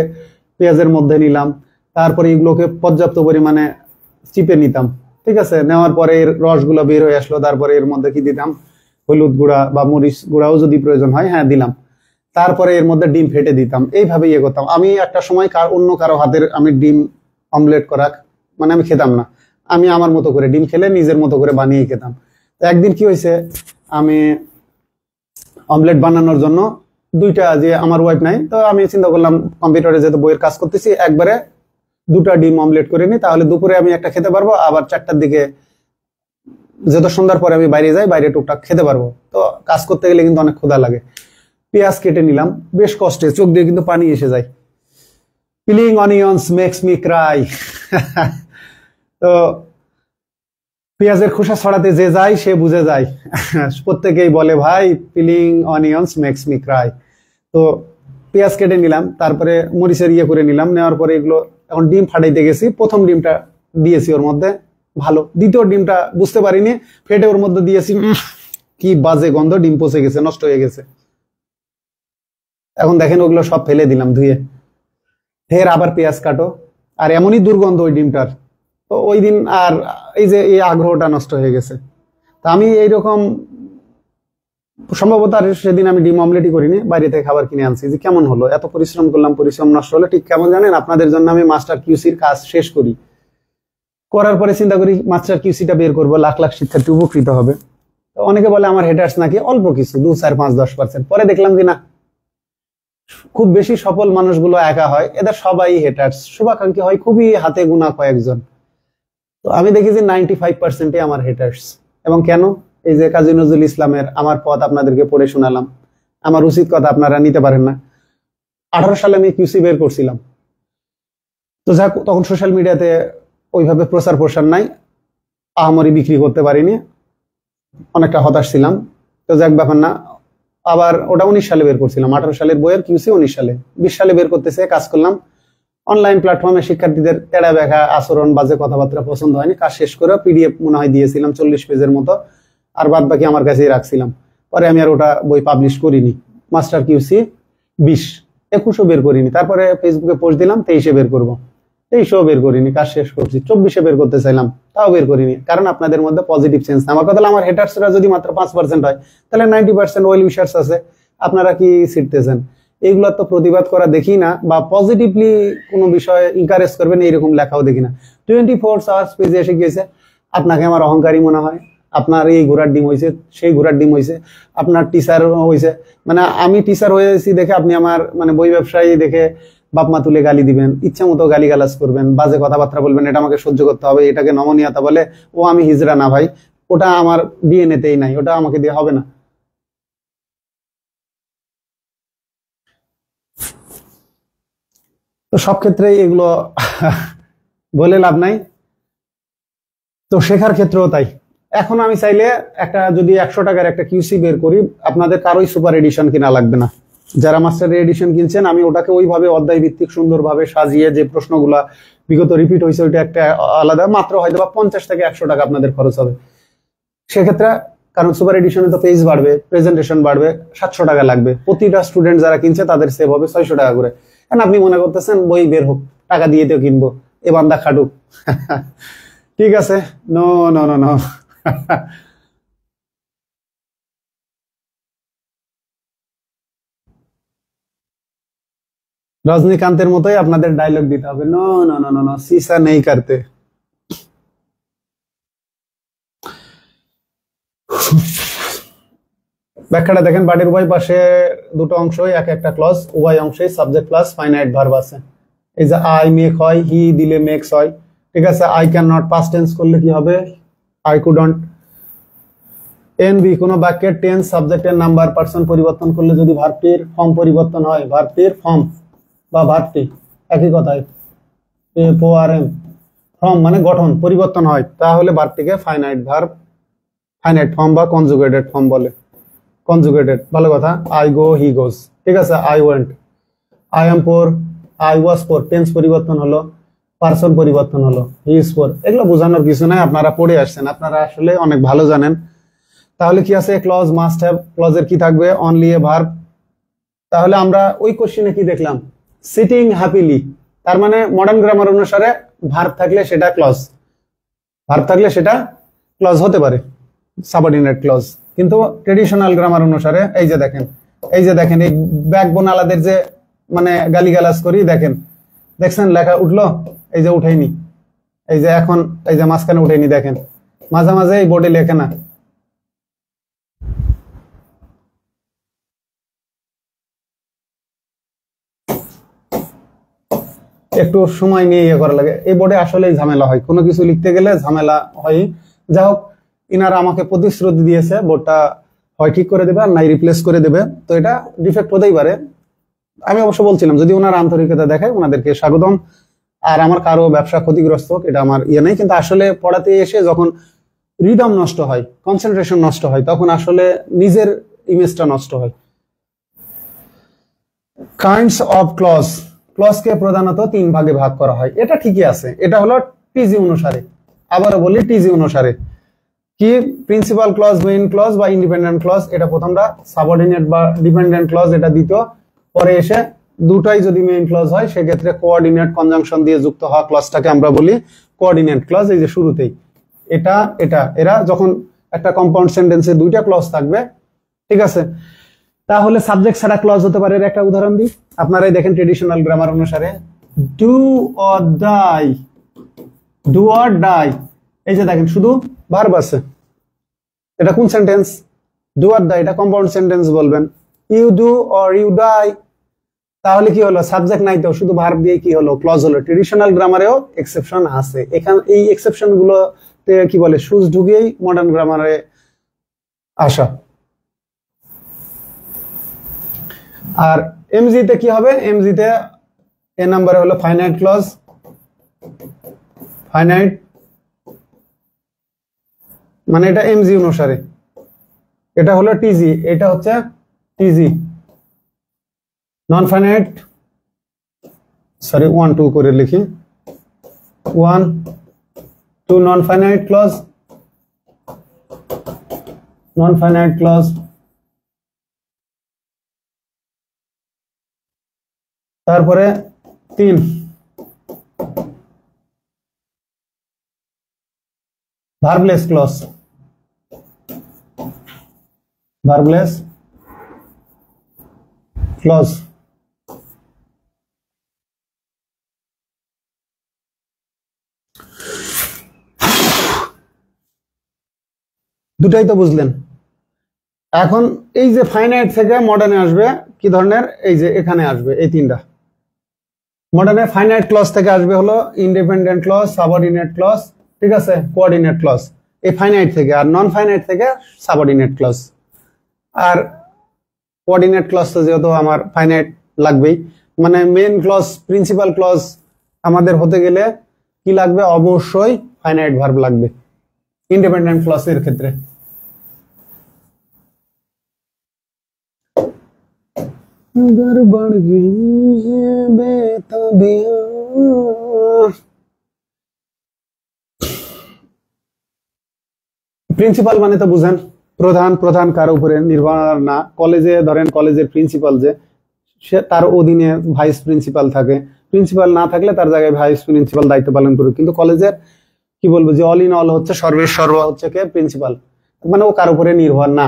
পেঁয়াজের মধ্যে নিলাম। তারপরে এগুলোকে পর্যাপ্ত পরিমাণে চিপে নিতাম, ঠিক আছে। নেওয়ার পরে এর রসগুলো বের হয়ে আসলো, তারপরে এর মধ্যে কি দিতাম? হলুদ গুঁড়া বা মরিচ গুঁড়াও যদি প্রয়োজন হয় হ্যাঁ দিলাম। তারপরে এর মধ্যে ডিম ফেটে দিতাম, এইভাবে ইয়ে করতাম। আমি একটা সময় অন্য কারো হাতের আমি ডিম অমলেট করা মানে আমি খেতাম না। আমি আমার মতো করে ডিম খেলে নিজের মতো করে বানিয়ে খেতাম। তো একদিন কি হয়েছে, আমি অমলেট বানানোর জন্য দুইটা, যে আমার ওয়াইফ নাই, তো আমি চিন্তা করলাম কম্পিউটারে যেহেতু বইয়ের কাজ করতেছি একবারে দুটা ডিম অমলেট করে নি, তাহলে দুপুরে আমি একটা খেতে পারবো, আবার 4টার দিকে যেহেতু সন্ধ্যার পরে আমি বাইরে যাই, বাইরে টুকটাক খেতে পারবো। তো কাজ করতে গেলে কিন্তু অনেক ক্ষুধা লাগে। পেঁয়াজ কেটে নিলাম বেশ কষ্টে, চোখ দিয়ে কিন্তু পানি এসে যায়। Peeling onions makes me cry. তো পেঁয়াজের খোসা ছড়াতে যে যায় সে বুঝে যায়, প্রত্যেকেই বলে ভাই peeling onions makes me cry. তো পেঁয়াজ কেটে নিলাম, তারপরে মরিচের ইয়ে করে নিলাম। নেওয়ার পরে এগুলো এখন ডিম ফাটাইতে গেছি, প্রথম ডিমটা দিয়েছি ওর মধ্যে, ভালো। দ্বিতীয় ডিমটা বুঝতে পারিনি, ফেটে ওর মধ্যে দিয়েছি, কি বাজে গন্ধ, ডিম পচে গেছে, নষ্ট হয়ে গেছে। এখন দেখেন ওগুলো সব ফেলে দিলাম ধুয়ে, ফের আবার পেঁয়াজ কাটো, আর এমনই দুর্গন্ধ ওই ডিমটার। তো ওই দিন আর এই যে এই আগ্রহটা নষ্ট হয়ে গেছে। তা আমি এইরকম সম্ভবত আর সেদিন আমি ডিম অমলেটই করিনি, বাইরে থেকে খাবার কিনে আনছি। যে কেমন হলো, এত পরিশ্রম করলাম, পরিশ্রম নষ্ট হলো। ঠিক কেমন জানেন, আপনাদের জন্য আমি মাস্টার কিউসির কাজ শেষ করি, করার পরে চিন্তা করি মাস্টার কিউসিটা বের করবো, লাখ লাখ শিক্ষার্থী উপকৃত হবে। তো অনেকে বলে আমার হেটার্স নাকি অল্প কিছু, 2, 4, 5, 10%। পরে দেখলাম যে না, খুব বেশি সফল মানুষগুলো একা হয়, এদের সবাই হেটার্স, শুভাকাঙ্ক্ষী হয় খুবই হাতে গোনা কয়েকজন। তো আমি দেখি যে 95%ই আমার হেটার্স। এবং কেন? এই যে কাজী নজরুল ইসলামের আমার পথ আপনাদেরকে পড়ে শোনালাম, আমার উচিত কথা আপনারা নিতে পারেন না। 18 সালে আমি কিউসি বের করছিলাম। তো যাক, তখন সোশ্যাল মিডিয়াতে ওইভাবে প্রচার প্রসার নাই, আহামরি বিক্রি করতে পারিনি, অনেকটা হতাশ ছিলাম। তো যাক, ব্যাপার না। আবার ওটা 19 সালে বের করছিলাম, 18 সালের বইয়ের কিউসি 19 সালে, 20 সালে বের করতেছে, কাজ করলাম অনলাইন প্ল্যাটফর্মে। শিক্ষার্থীদের তেড়া ব্যাখা আচরণ, বাজে কথাবার্তা পছন্দ হয়নি। কাজ শেষ করে পিডিএফ মনে হয় দিয়েছিলাম 40 পেজের মতো, আর বাদ বাকি আমার কাছেই রাখছিলাম। পরে আমি আর ওটা বই পাবলিশ করিনি। মাস্টার কিউসি 20, 21ও বের করিনি। তারপরে ফেসবুকে পোস্ট দিলাম 23-এ বের করবো, 23ও বের করিনি, কাজ শেষ করছি। 24-এ বের করতে চাইলাম, তাও বের করিনি, কারণ আপনাদের মধ্যে পজিটিভ চেঞ্জ না। আমার কথা হলো, আমার হেটার্সরা যদি মাত্র 5% হয়, তাহলে 90% ওয়েল উইশার্স আছে। আপনারা কি শিখতেছেন? এইগুলো তো প্রতিবাদ করা দেখি না, বা পজিটিভলি কোনো বিষয়ে এনকারেজ করবেন এইরকম লেখাও দেখি না। 24 আওয়ার্স পেজে এসে গিয়েছে, আপনাকে আমার অহংকারী মনে হয়, আপনার এই ঘোড়ার ডিম হয়েছে, সেই ঘোড়ার ডিম হয়েছে, আপনার টিচার হয়েছে, মানে আমি টিচার হয়েছি দেখে আপনি আমার মানে বই ব্যবসায়ী দেখে বাপ মা তুলে গালি দিবেন, ইচ্ছা মতো গালি গালাজ করবেন, বাজে কথাবার্তা বলবেন, এটা আমাকে সহ্য করতে হবে, এটাকে নমনীয়তা বলে। ও আমি হিজড়া না ভাই, ওটা আমার ডিএনএতেই নাই, ওটা আমাকে দিয়ে হবে না। তো সব ক্ষেত্রেই এগুলো বলে লাভ নাই, তো শেখার ক্ষেত্রেও তাই। এখন আমি চাইলে একটা যদি 100 টাকার একটা কিউসি বের করি, আপনাদের কারোই সুপার এডিশন কিনা লাগবে না। যারা মাস্টার এডিশন কিনছেন, আমি ওটাকে ওইভাবে অধ্যায় ভিত্তিক সুন্দরভাবে সাজিয়ে যে প্রশ্নগুলা বিগত রিপিট হয়েছে ওইটা একটা আলাদা, মাত্র হয়তো বা 50 থেকে 100 টাকা আপনাদের খরচ হবে সেক্ষেত্রে। কারণ সুপার এডিশনে তো পেজ বাড়বে, প্রেজেন্টেশন বাড়বে, 700 টাকা লাগবে। প্রতিটা স্টুডেন্ট যারা কিনছে তাদের সেভ হবে 600 টাকা করে। কারণ আপনি মনে করতেছেন বই বের হোক, টাকা দিয়ে তো কিনবো, এ বান্দা খাটুক। ঠিক আছে, নো নো নো নো। রজনীকান্তের মতোই আপনাদের ডায়লগ দিতে হবে, no no no no no, সিসা নেই করতে। ব্যাখ্যাটা দেখেন, বাড়ির উভয় পাশে দুটো অংশই এক একটা ক্লজ, উভয় অংশেই সাবজেক্ট প্লাস ফাইনাইট ভার্ব আছে। এই যে আই মেক হয়, হি দিলে মেক্স হয়, ঠিক আছে। I can not past tense করলে কি হবে? I couldn't. এনবি, কোন বাক্যের টেন্স, সাবজেক্টের নাম্বার, পার্সন পরিবর্তন করলে যদি ভার্বটির ফর্ম পরিবর্তন হয়, ভার্বটির ফর্ম বা ভার্বটি একই কথায়, এফওআরএম, ফর্ম মানে গঠন, পরিবর্তন হয়, তাহলে ভার্বটিকে ফাইনাইট ভার্ব, ফাইনাইট ফর্ম বা কনজুগেটেড ফর্ম বলে। কনজুগেটেড, ভালো কথা। আই গো, হি গোজ, ঠিক আছে। I went, I am poor, I was poor, tense পরিবর্তন হলো, পার্সন পরিবর্তন হলো, হি ইজ পোর। এগুলো বোঝানোর কিছু নাই, আপনারা পড়ে আসছেন, আপনারা আসলে অনেক ভালো জানেন। তাহলে কি আছে? ক্লজ মাস্ট হ্যাভ, ক্লজের কি থাকবে? Only a verb. তাহলে আমরা ওই কোশ্চেনে কি দেখলাম? সিটিং হ্যাপিলি, তার মানে মডার্ন গ্রামার অনুসারে ভার্ব থাকলে সেটা ক্লজ, ভার্ব থাকলে সেটা ক্লজ হতে পারে, সাবঅর্ডিনেট ক্লজ। কিন্তু ট্রেডিশনাল গ্রামার অনুসারে এই যে দেখেন, এই যে দেখেন, এই ব্যাকবোন আলাদের যে মানে গালিগালাজ করি, দেখেন, দেখছেন লেখা উঠলো, এই যে উঠেনি, এই যে এখন এই যে মাঝখানে উঠেনি, দেখেন মাঝে মাঝে এই বোর্ডে লেখে না। একটু সময় নিয়ে ইয়ে করা লাগে, এই বোর্ডে আসলেই ঝামেলা হয়, কোনো কিছু লিখতে গেলে ঝামেলা হয়। যা হোক, ইনারা আমাকে প্রতিশ্রুতি দিয়েছে বোর্ডটা হয় ঠিক করে দেবে আর নাই রিপ্লেস করে দেবে, তো এটা ডিফেক্ট হতেই পারে। আমি অবশ্য বলছিলাম যদি ওনারা আন্তরিকতা দেখায় ওনাদেরকে স্বাগতম, আর আমার কারো ব্যবসা ক্ষতিগ্রস্ত হোক এটা আমার ইয়ে নেই। কিন্তু আসলে পড়াতে এসে যখন রিদম নষ্ট হয়, কনসেন্ট্রেশন নষ্ট হয়, তখন আসলে নিজের ইমেজটা নষ্ট হয়। কাইন্ডস অফ ক্লজ, ক্লজকে প্রধানত 3 ভাগে ভাগ করা হয়, এটা ঠিকই আছে। এটা হলো টিজি অনুসারে, আবারও বলি টিজি অনুসারে। কি? প্রিন্সিপাল ক্লজ, মেইন ক্লজ বা ইন্ডিপেন্ডেন্ট ক্লজ, এটা প্রথমটা। সাবঅর্ডিনেট বা ডিপেন্ডেন্ট ক্লজ এটা দ্বিতীয়। পরে এসে দুটাই যদি মেইন ক্লজ হয় সেক্ষেত্রে কোঅর্ডিনেট কনজাংশন দিয়ে যুক্ত হওয়া ক্লজটাকে আমরা বলি কোঅর্ডিনেট ক্লজ। এই যে শুরুতেই এটা এটা, এরা যখন একটা কম্পাউন্ড সেন্টেন্সে 2টা ক্লজ থাকবে, ঠিক আছে, তাহলে সাবজেক্ট ছাড়া ক্লজ হতে পারে। এর একটা উদাহরণ দিই, আপনারাই দেখেন ট্রেডিশনাল গ্রামার অনুসারে, do or die, do or die, এই যে দেখেন শুধু ভার্ব আছে। এটা কোন সেন্টেন্স? ডু অর ডাই, এটা কম্পাউন্ড সেন্টেন্স বলবেন। You do or you die, তাহলে কি হলো? সাবজেক্ট নাই তো, শুধু ভার্ব দিয়ে কি হলো? ক্লজ হলো। ট্রেডিশনাল গ্রামারেও এক্সেপশন আছে, এখানে এই এক্সেপশন গুলোতে কি বলে? সুজ ঢুকিয়েই মডার্ন গ্রামারে আসা। আর এমজি তে কি হবে, এমজি তে এ নাম্বারে হলো ফাইনাইট ক্লজ, ফাইনাইট মানে এটা এমজি অনুসারে, এটা হলো টিজি, এটা হচ্ছে টিজি নন ফাইনাইট, সরি 1 2 করে লিখি, 1 2 non finite clause, non finite clause, তারপরে 3 ভার্বলেস ক্লজ, ভার্বলেস ক্লজ। দুটাই তো বুঝলেন। এখন এই যে ফাইনাইট থেকে মডার্নে আসবে কি ধরনের, এই যে এখানে আসবে এই তিনটা মডার্নে। ফাইনাইট ক্লজ থেকে আসবে হলো ইন্ডিপেন্ডেন্ট ক্লজ, সাবঅর্ডিনেট ক্লজ, ঠিক আছে, কোঅর্ডিনেট ক্লজ, এই ফাইনাইট থেকে। আর নন ফাইনাইট থেকে সাবঅর্ডিনেট ক্লজ। আর কোঅর্ডিনেট ক্লজ তো যেহেতু আমার ফাইনাইট লাগবেই, মানে মেন ক্লজ প্রিন্সিপাল ক্লজ আমাদের হতে গেলে কি লাগবে, অবশ্যই ফাইনাইট ভার্ব লাগবে ইন্ডিপেন্ডেন্ট ক্লজের ক্ষেত্রে। প্রিন্সিপাল মানে তো বুঝেন প্রধান, প্রধান কারো উপরে নির্ভর না। কলেজে ধরেন কলেজের প্রিন্সিপাল যে, সে তার অধীনে ভাইস প্রিন্সিপাল থাকে, প্রিন্সিপাল না থাকলে তার জায়গায় ভাইস প্রিন্সিপাল দায়িত্ব পালন করবে। কিন্তু কলেজের কি বলবো যে অল ইন অল হচ্ছে, সর্বের সর্ব হচ্ছে কে, প্রিন্সিপাল, মানে ও কার উপরে নির্ভর না।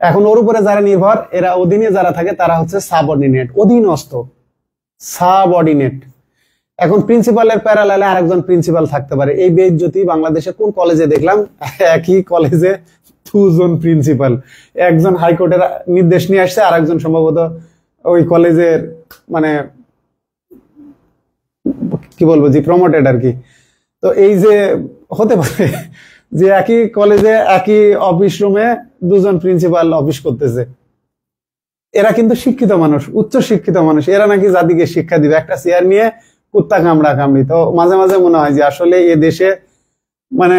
এখন ওর উপরে যারা নির্ভর, এরা অধীনে যারা থাকে তারা হচ্ছে সাবঅর্ডিনেট, অধীনস্থ, সাবঅর্ডিনেট। এখন প্রিন্সিপালের প্যারালালে আরেকজন প্রিন্সিপাল থাকতে পারে। এই বেইজ্জতি বাংলাদেশে কোন কলেজে দেখলাম, একই কলেজে দুজন প্রিন্সিপাল, একজন হাইকোর্টের নির্দেশ নিয়ে আসছে, আরেকজন সম্ভবত ওই কলেজের মানে কি বলবো যে প্রমোটেড আর কি। তো এই যে হতে পারে যে একই কলেজে একই অফিস রুমে দুজন প্রিন্সিপাল অফিস করতেছে। এরা কিন্তু শিক্ষিত মানুষ, উচ্চ শিক্ষিত মানুষ, এরা নাকি জাতিকে শিক্ষা দিবে, একটা চেয়ার নিয়ে কুত্তা কামড়া কামড়ি। তো মাঝে মাঝে মনে হয় যে আসলে এ দেশে মানে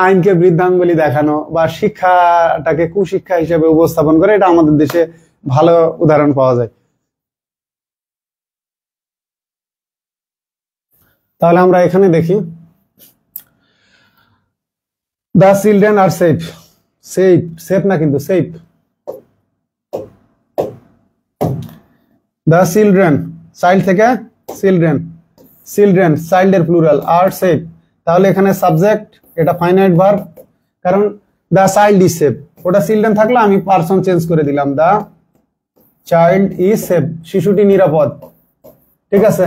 আইনকে বৃদ্ধাঙ্গুলি দেখানো বা শিক্ষাটাকে কুশিক্ষা হিসেবে উপস্থাপন করে, এটা আমাদের দেশে ভালো উদাহরণ পাওয়া যায়। তাহলে আমরা এখানে দেখি, the children are safe, safe safe না কিন্তু সেফ, দ্য চিলড্রেন চাইল্ড থেকে চিলড্রেন, চিলড্রেন চাইল্ডের প্লুরাল, আর সেফ। তাহলে এখানে সাবজেক্ট, এটা ফাইনাইট ভার্ব, কারণ দ্য চাইল্ড ইজ সেফ, ওটা চিলড্রেন থাকলে আমি পারসন চেঞ্জ করে দিলাম, দ্য চাইল্ড ইজ সেফ, শিশুটি নিরাপদ, ঠিক আছে।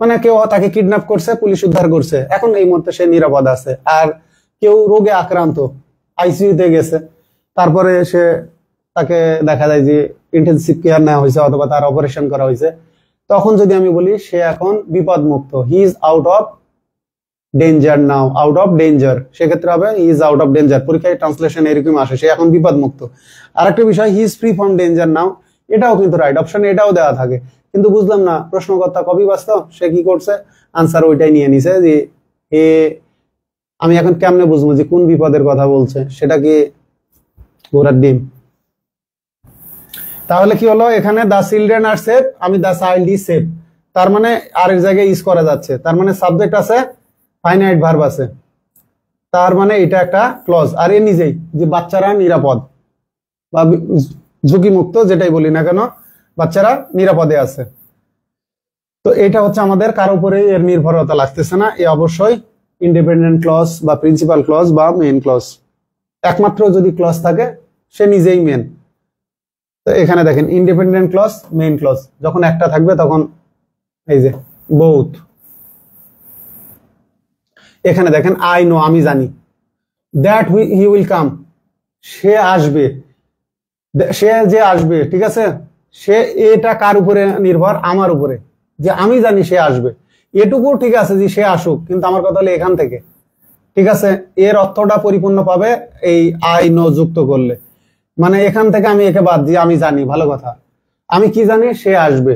মানে কেউ তাকে কিডন্যাপ করছে, পুলিশ উদ্ধার করছে, এখন এই মুহূর্তে সে নিরাপদ আছে। আর কেউ রোগে আক্রান্ত, আইসিইউতে গেছে, তারপরে সে তাকে দেখা যায় যে ইন্টেনসিভ কেয়ার নেওয়া হয়েছে অথবা তার অপারেশন করা হয়েছে, তখন যদি আমি বলি সে এখন বিপদ মুক্ত, he is out of danger now, out of danger, সেক্ষেত্রে হবে he is out of danger. পরীক্ষায় ট্রান্সলেশন এরকম আসে, সে এখন বিপদ মুক্ত। আর একটা বিষয়, he is free from danger now, এটাও কিন্তু রাইট অপশন, এটাও দেওয়া থাকে। কিন্তু বুঝলাম না প্রশ্নকর্তা কবি বাস্তব সে কি করছে, আনসার ওইটাই নিয়ে নিছে যে এ, আমি এখন কেমনে বুঝবো যে কোন বিপদের কথা বলছে, সেটা কি ঘোড়ার ডিম। তাহলে কি হলো, এখানে দ্য চিলড্রেন আর সেফ, আমি দ্য চাইল্ড ইজ সেফ, তার মানে আরেক জায়গায় ইউজ করা যাচ্ছে, তার মানে সাবজেক্ট আছে, ফাইনাইট ভার্ব আছে, তার মানে এটা একটা ক্লজ। আর এ নিজেই যে বাচ্চারা নিরাপদ বা ঝুঁকিমুক্ত, যেটাই বলি না কেন, বাচ্চারা নিরাপদে আছে। তো এটা হচ্ছে আমাদের কারো উপরে এর নির্ভরতা লাগতেছে না, এ অবশ্যই ইন্ডিপেন্ডেন্ট ক্লজ বা প্রিন্সিপাল ক্লজ বা মেইন ক্লজ। একমাত্র যদি ক্লজ থাকে সে নিজেই মেন। তো এখানে দেখেন ইন্ডিপেন্ডেন্ট ক্লজ, মেইন ক্লজ, যখন একটা থাকবে তখন এই যে বোথ। এখানে দেখেন আই নো, আমি জানি, দ্যাট হি উইল কাম, সে আসবে, সে যে আসবে, ঠিক আছে, সে এটা কার উপরে নির্ভর, আমার উপরে, যে আমি জানি সে আসবে, এটুকু ঠিক আছে যে সে আসুক, কিন্তু আমার কথা হলো এখান থেকে, ঠিক আছে, এর অর্থটা পরিপূর্ণ পাবে এই আই নো যুক্ত করলে। মানে এখান থেকে আমি একে বাদ দিয়ে আমি জানি, ভালো কথা, আমি কি জানি, সে আসবে,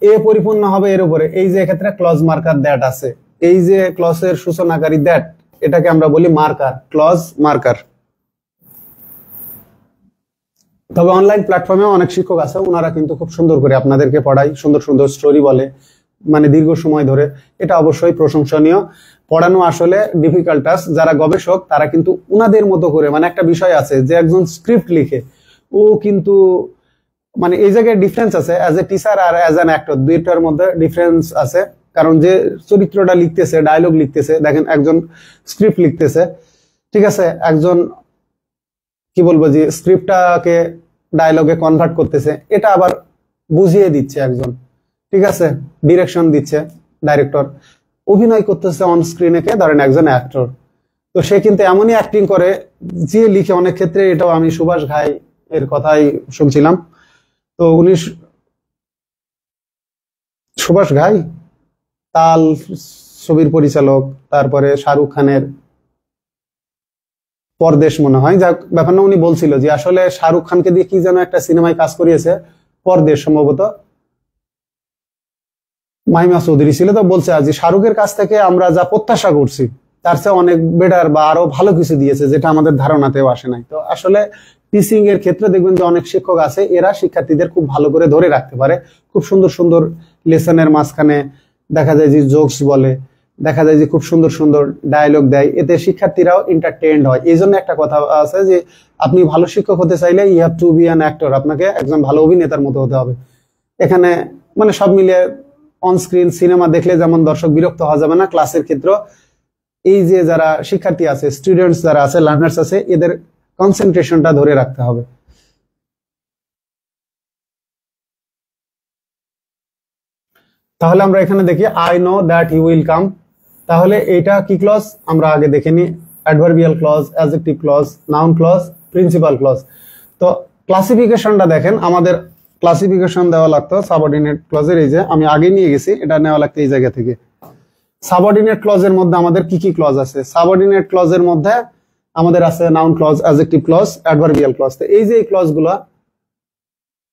এ পরিপূর্ণ হবে এর উপরে। এই যে এক্ষেত্রে ক্লজ মার্কার দ্যাট আছে, এই যে ক্লজের সূচনাকারী দ্যাট, এটাকে আমরা বলি মার্কার, ক্লজ মার্কার। তবে অনলাইন প্ল্যাটফর্মে অনেক শিক্ষক আছে, ওনারা কিন্তু খুব সুন্দর করে আপনাদেরকে পড়ায়, সুন্দর সুন্দর স্টোরি বলে, মানে দীর্ঘ সময় ধরে, এটা অবশ্যই প্রশংসনীয়। পড়ানো আসলে ডিফিকাল্ট টাস্ক। যারা গবেষক তারা কিন্তু উনাদের মতো করে, মানে একটা বিষয় আছে যে একজন স্ক্রিপ্ট লিখে, ও কিন্তু মানে এই জায়গায় ডিফারেন্স আছে, অ্যাজ এ টিচার আর অ্যাজ অ্যান অ্যাক্টর, দুইটার মধ্যে ডিফারেন্স আছে। কারণ যে চরিত্রটা লিখতেছে, ডায়লগ লিখতেছে, দেখেন একজন স্ক্রিপ্ট লিখতেছে, ঠিক আছে, একজন কি বলবো যে স্ক্রিপ্টটাকে ডায়লগে কনভার্ট করতেছে, এটা আবার বুঝিয়ে দিচ্ছে একজন, ঠিক আছে, ডিরেকশন দিচ্ছে ডাইরেক্টর, অভিনয় করতেছে অন স্ক্রিনে কে, ধরেন একজন অ্যাক্টর। তো সে কিন্তু এমনই অ্যাক্টিং করে যে লিখে, অনেক ক্ষেত্রে এটাও আমি সুভাষ ঘাই এর কথাই শুনছিলাম। তো উনি সুভাষ ঘাই তাল ছবির পরিচালক, তারপরে শাহরুখ খানের পরদেশ মনে হয়, যা ব্যাপার না, উনি বলছিল যে আসলে শাহরুখ খানকে দিয়ে কি যেন একটা সিনেমায় কাজ করিয়েছে, পরদেশ সম্ভবত, মাহিমা চৌধুরী ছিল। তো বলছে আজ শাহরুখের কাছ থেকে আমরা যা প্রত্যাশা করছি তার চেয়ে অনেক বেটার বা আরো ভালো কিছু দিয়েছে, যেটা আমাদের ধারণাতেও আসে নাই। তো আসলে টিচিং এর ক্ষেত্রে দেখবেন যে অনেক শিক্ষক আছে, এরা শিক্ষার্থীদের খুব ভালো করে ধরে রাখতে পারে, খুব সুন্দর সুন্দর লেসনের মাঝখানে দেখা যায় যে জোকস বলে, দেখা যায় যে খুব সুন্দর সুন্দর ডায়লগ দেয়, এতে শিক্ষার্থীরাও এন্টারটেইনড হয়। এই জন্য একটা কথা আছে যে আপনি ভালো শিক্ষক হতে চাইলে you have to be an actor, আপনাকে একজন ভালো অভিনেতার মতো হতে হবে। এখানে মানে সব মিলিয়ে অন স্ক্রিন সিনেমা দেখলে যেমন দর্শক বিরক্ত হওয়া যাবে না, ক্লাসের ক্ষেত্রে এই যে যারা শিক্ষার্থী আছে, স্টুডেন্টস যারা আছে, লার্নার্স আছে, এদের কনসেন্ট্রেশনটা ধরে রাখতে হবে। তাহলে আমরা এখানে দেখি I know that he will come. তাহলে এটা কি ক্লজ আমরা আগে দেখে নি, adverbial clause, adjective clause, noun clause, principal clause. তো ক্লাসিফিকেশনটা দেখেন, আমাদের ক্লাসিফিকেশন দেওয়া লাগতো সাবঅর্ডিনেট ক্লজের, এই যে আমি আগে নিয়ে গেছি, এটা নেওয়া লাগতো এই জায়গা থেকে। সাবঅর্ডিনেট ক্লজের মধ্যে আমাদের কি কি ক্লজ আছে? সাবঅর্ডিনেট ক্লজের মধ্যে আমাদের আছে noun clause, adjective clause, adverbial clause. তো এই যে এই ক্লজগুলো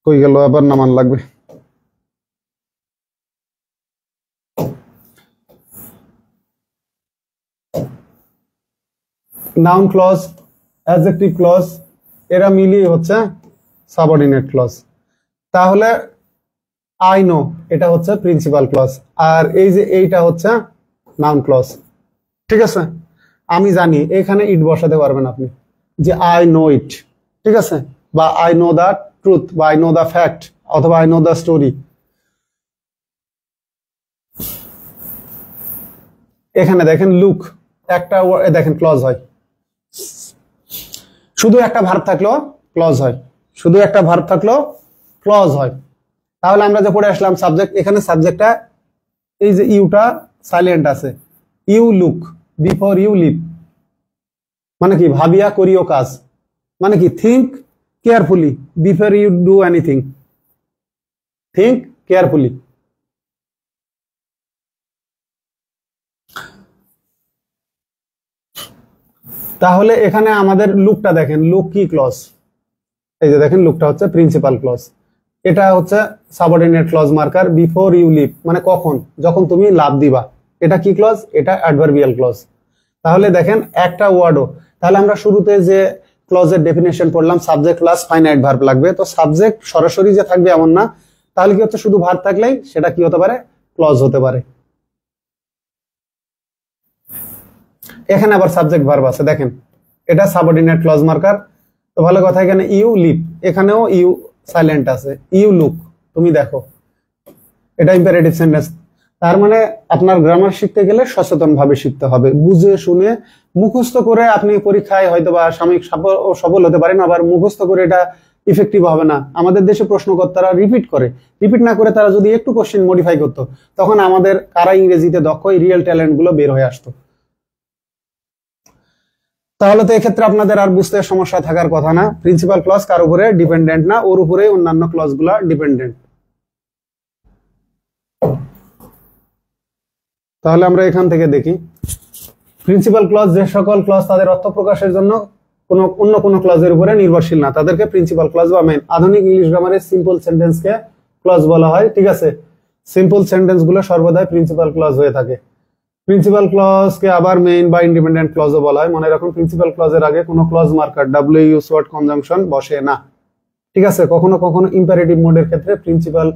কই গেল, আবার নামান লাগবে। নাউন ক্লজ, অ্যাডজেক্টিভ ক্লজ, এরা মিলিয়ে হচ্ছে সাবঅর্ডিনেট ক্লজ। তাহলে আই নো এটা হচ্ছে প্রিন্সিপাল ক্লজ, আর এই যে এইটা হচ্ছে নাউন ক্লজ, ঠিক আছে। আমি জানি, এখানে ইট বসাতে পারবেন আপনি, যে আই নো ইট, ঠিক আছে, বা আই নো দ্য ট্রুথ, বা আই নো দ্য ফ্যাক্ট, অথবা আই নো দ্য স্টোরি। এখানে দেখেন লুক, একটা দেখেন ক্লজ হয়, শুধু একটা ভার্ব থাকলেও ক্লজ হয়, শুধু একটা ভার্ব থাকলেও ক্লজ হয়। তাহলে আমরা যে পড়ে আসলাম সাবজেক্ট, এখানে সাবজেক্টটা এই যে ইউটা সাইলেন্ট আছে, you look before you leave, মানে কি ভাবিয়া করিও কাজ, মানে কি think carefully before you do anything, think carefully. তাহলে এখানে আমাদের লুকটা দেখেন, লুক কি ক্লজ, এই যে দেখেন লুকটা হচ্ছে প্রিন্সিপাল ক্লজ, এটা হচ্ছে subordinate clause marker, before you leave মানে কখন, যখন তুমি লাভ দিবা, এটা কি ক্লজ, এটা অ্যাডভার্বিয়াল ক্লজ। তাহলে দেখেন একটা ওয়ার্ডও, তাহলে আমরা শুরুতে যে ক্লজের ডেফিনেশন পড়লাম, সাবজেক্ট প্লাস ফাইনাইট ভার্ব লাগবে, তো সাবজেক্ট সরাসরি যে থাকবে এমন না, তাহলে কি হচ্ছে শুধু ভার্ব থাকলেই সেটা কি হতে পারে, ক্লজ হতে পারে। এখানে আবার সাবজেক্ট ভার্ব আছে, দেখেন এটা সাবঅর্ডিনেট ক্লজ মার্কার। তো ভালো কথা, এখানে ইউ লিভ, এখানেও ইউ সাইলেন্ট আছে, ইউ লুক তুমি দেখো, এটা ইম্পারেটিভ সেন্টেন্স। তার মানে আপনার গ্রামার শিখতে গেলে সচেতন ভাবে শিখতে হবে, বুঝে শুনে। মুখস্থ করে আপনি পরীক্ষায় হয়তো বা সাময়িক সফল হতে পারেন, আবার মুখস্থ করে এটা ইফেক্টিভ হবে না। আমাদের দেশে প্রশ্নকর্তারা রিপিট করে, রিপিট না করে তারা যদি একটু কোশ্চেন মডিফাই করতো, তখন আমাদের কারা ইংরেজিতে দক্ষ, রিয়েল ট্যালেন্ট গুলো বের হয়ে আসতো। তাহলে তো এক্ষেত্রে আপনাদের আর বুঝতে সমস্যা থাকার কথা না, প্রিন্সিপাল ক্লজ কার উপরে ডিপেন্ডেন্ট না, ওর উপরে অন্যান্য ক্লজ গুলা ডিপেন্ডেন্ট। তাহলে আমরা এখান থেকে দেখি প্রিন্সিপাল ক্লজ, যে সকল ক্লজ তাদের অর্থ প্রকাশের জন্য কোনো অন্য কোনো ক্লজের উপরে নির্ভরশীল না, তাদেরকে প্রিন্সিপাল ক্লজ বা মেইন। আধুনিক ইংলিশ গ্রামারে সিম্পল সেন্টেন্সকে ক্লজ বলা হয়, ঠিক আছে। সিম্পল সেন্টেন্স গুলো সর্বদাই প্রিন্সিপাল ক্লজ হয়ে থাকে। প্রিন্সিপাল ক্লজকে আবার মেইন বা ইন্ডিপেন্ডেন্ট ক্লজও বলা হয়। মনে রাখুন, প্রিন্সিপাল ক্লজের আগে কোনো ক্লজ মার্কার ডাব্লিউইউএস ওয়ার্ড কনজাংশন বসে না, ঠিক আছে। কখনো কখনো ইম্পারেটিভ মোডের ক্ষেত্রে প্রিন্সিপাল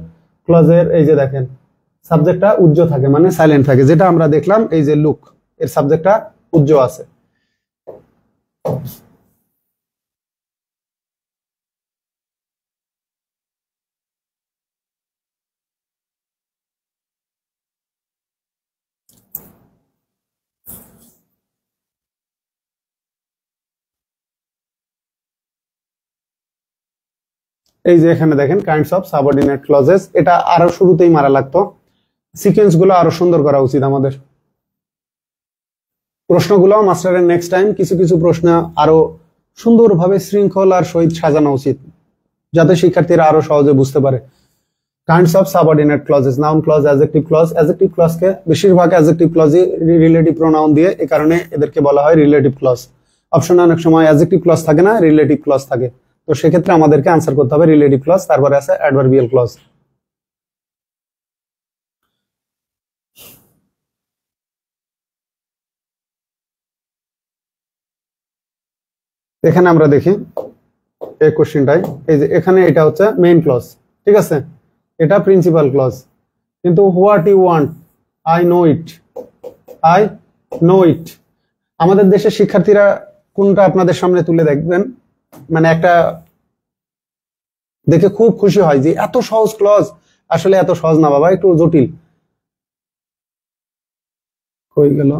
ক্লজের এই যে দেখেন সাবজেক্টটা উজ্জ্ব থাকে, মানে সাইলেন্ট থাকে, যেটা আমরা দেখলাম এই যে লুক, এর সাবজেক্টটা উজ্জ্ব আছে। এই যে এখানে দেখেন কাইন্ডস অফ সাবঅর্ডিনেট ক্লজেস, এটা আরো শুরুতেই মারা লাগতো, সিকোয়েন্স গুলো আরো সুন্দর করা উচিত আমাদের। প্রশ্নগুলো মাস্টারের নেক্সট টাইম কিছু কিছু প্রশ্ন আরো সুন্দরভাবে শৃঙ্খলার সহিত সাজানো উচিত, যাতে শিক্ষার্থীরা আরো সহজে বুঝতে পারে। Kinds of subordinate clauses, noun clause, adjective clause. Adjective ক্লজকে বেশিরভাগ অ্যাডজেক্টিভ ক্লজই রিলেটিভ প্রোনাউন দিয়ে, এই কারণে এদেরকে বলা হয় রিলেটিভ ক্লজ। অপশনে অনেক সময় অ্যাডজেক্টিভ ক্লজ থাকে না, রিলেটিভ ক্লজ থাকে, তো সেক্ষেত্রে আমাদেরকে আনসার করতে হবে রিলেটিভ ক্লজ। তারপরে আছে অ্যাডভার্বিয়াল ক্লজ। এখানে আমরা দেখি এই কোশ্চেনটাই, এই যে এখানে এটা হচ্ছে মেইন ক্লজ, ঠিক আছে, এটা প্রিন্সিপাল ক্লজ। কিন্তু what you want, I know it, I know it. আমাদের দেশের শিক্ষার্থীরা কোনটা আপনাদের সামনে তুলে দেখবেন, মানে একটা দেখে খুব খুশি হয় যে এত সহজ ক্লজ। আসলে এত সহজ না বাবা, একটু জটিল। হয়ে গেল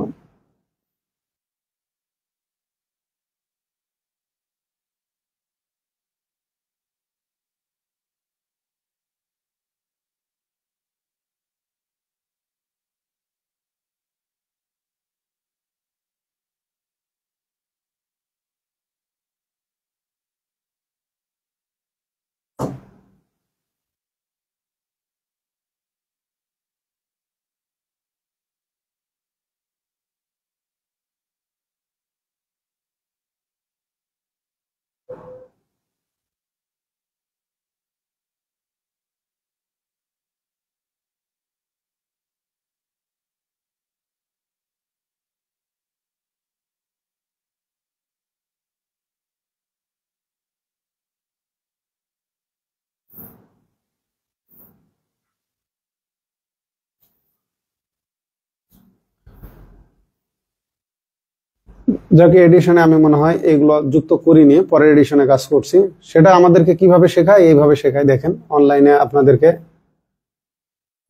যাকে এডিশনে আমি মনে হয় এগুলো যুক্ত করিনি, পরের এডিশনে কাজ করছি। সেটা আমাদেরকে কিভাবে শেখায়, এইভাবে শেখায়। দেখেন অনলাইনে আপনাদেরকে,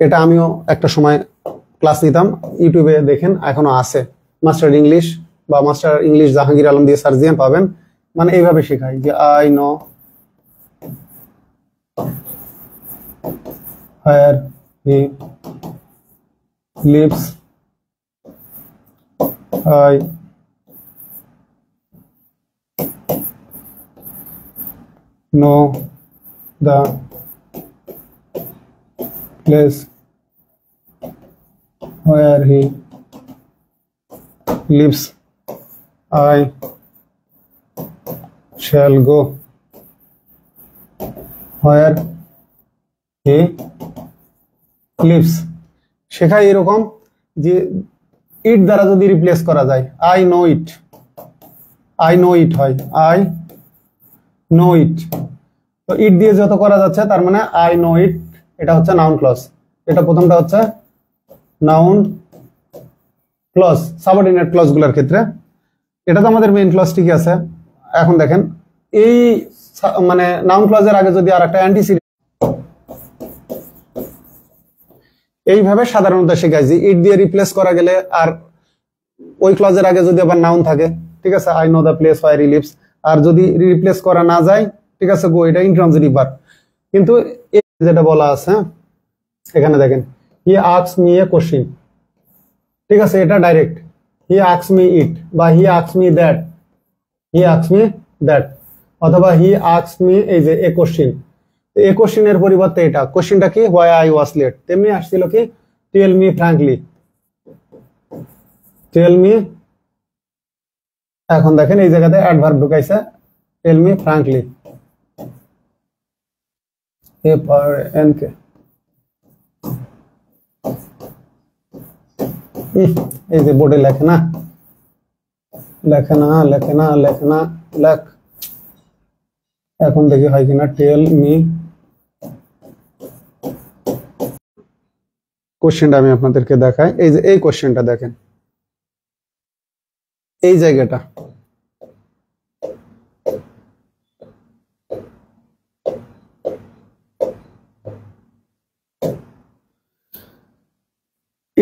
এটা আমিও একটা সময় ক্লাস নিতাম, ইউটিউবে দেখেন এখনো আছে, মাস্টার ইংলিশ বা মাস্টার ইংলিশ জাহাঙ্গীর আলম দিয়ে সার্চ দিয়ে পাবেন। মানে এইভাবে শেখায় যে I know where he lives, I know the place where he lives, I shall go where he lives। শেখায় এরকম যে ইট দ্বারা যদি রিপ্লেস করা যায়, I know it, I know it হয় আই নো ইট। তো ইট দিয়ে যত করা যাচ্ছে তার মানে আই নো ইট, এটা হচ্ছে নাউন ক্লজ। এটা প্রথমটা হচ্ছে নাউন ক্লজ সাবঅর্ডিনেট ক্লজ গুলোর ক্ষেত্রে। এটা তো আমাদের মেইন ক্লজ, ঠিকই আছে। এখন দেখেন এই মানে নাউন ক্লজের আগে যদি আর একটা অ্যান্টিসিডেন্ট, এইভাবে সাধারণত শেখায় যে ইট দিয়ে রিপ্লেস করা গেলে আর ওই ক্লজের আগে যদি আবার নাউন থাকে, ঠিক আছে, I know the place where he lives. আর যদি রিপ্লেস করা না যায়, ঠিক আছে, গো, এটা ইন্ট্রানজিটিভ ভার্ব। কিন্তু যেটা বলা আছে এখানে দেখেন, he asks me a question, ঠিক আছে, এটা direct he asks me it, বা he asks me that, he asks me that, অথবা হি আস্কস মি এই যে এ কোশ্চেন। এই কোশ্চেনের পরিবর্তে এটা কোশ্চেনটা কি, হোয়াই আই ওয়াজ লেট। তেমনি আসছিল কি, tell me frankly, tell me এখন দেখেন এই জায়গাতে অ্যাডভার্ব ঢুকাইছে, টেল মি ফ্রাঙ্কলি, FRNK। এই যে বোর্ডে লেখে না, লেখে না, লেখে না, লেখে না, লেখ। এখন দেখি হয় কিনা, টেল মি। কোশ্চেনটা আমি আপনাদেরকে দেখাই, এই যে এই কোশ্চেনটা দেখেন, এই জায়গাটা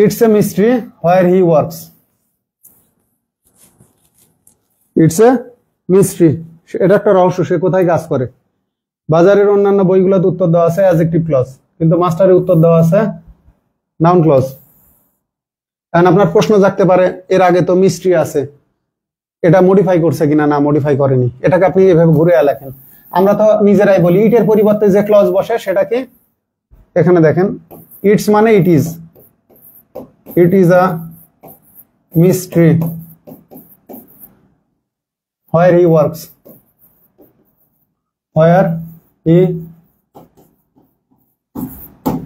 It's a mystery where he works. It's a mystery, এটা একটা রহস্য, সে কোথায় কাজ করে। বাজারের অন্যান্য বইগুলোতে উত্তর দেওয়া আছে অ্যাডজেক্টিভ ক্লজ, কিন্তু মাস্টারে উত্তর দেওয়া আছে নাউন ক্লজ। কারণ আপনার প্রশ্ন জাগতে পারে এর আগে তো মিস্ট্রি আছে, এটা মডিফাই করছে কিনা, না মডিফাই করেনি, এটাকে আপনি এভাবে ঘুরে লেখেন। আমরা তো নিজেরাই বলি ইটের পরিবর্তে যে ক্লজ বসে সেটা কি, এখানে দেখেন ইটস মানে it is, it is a mystery where he works, where he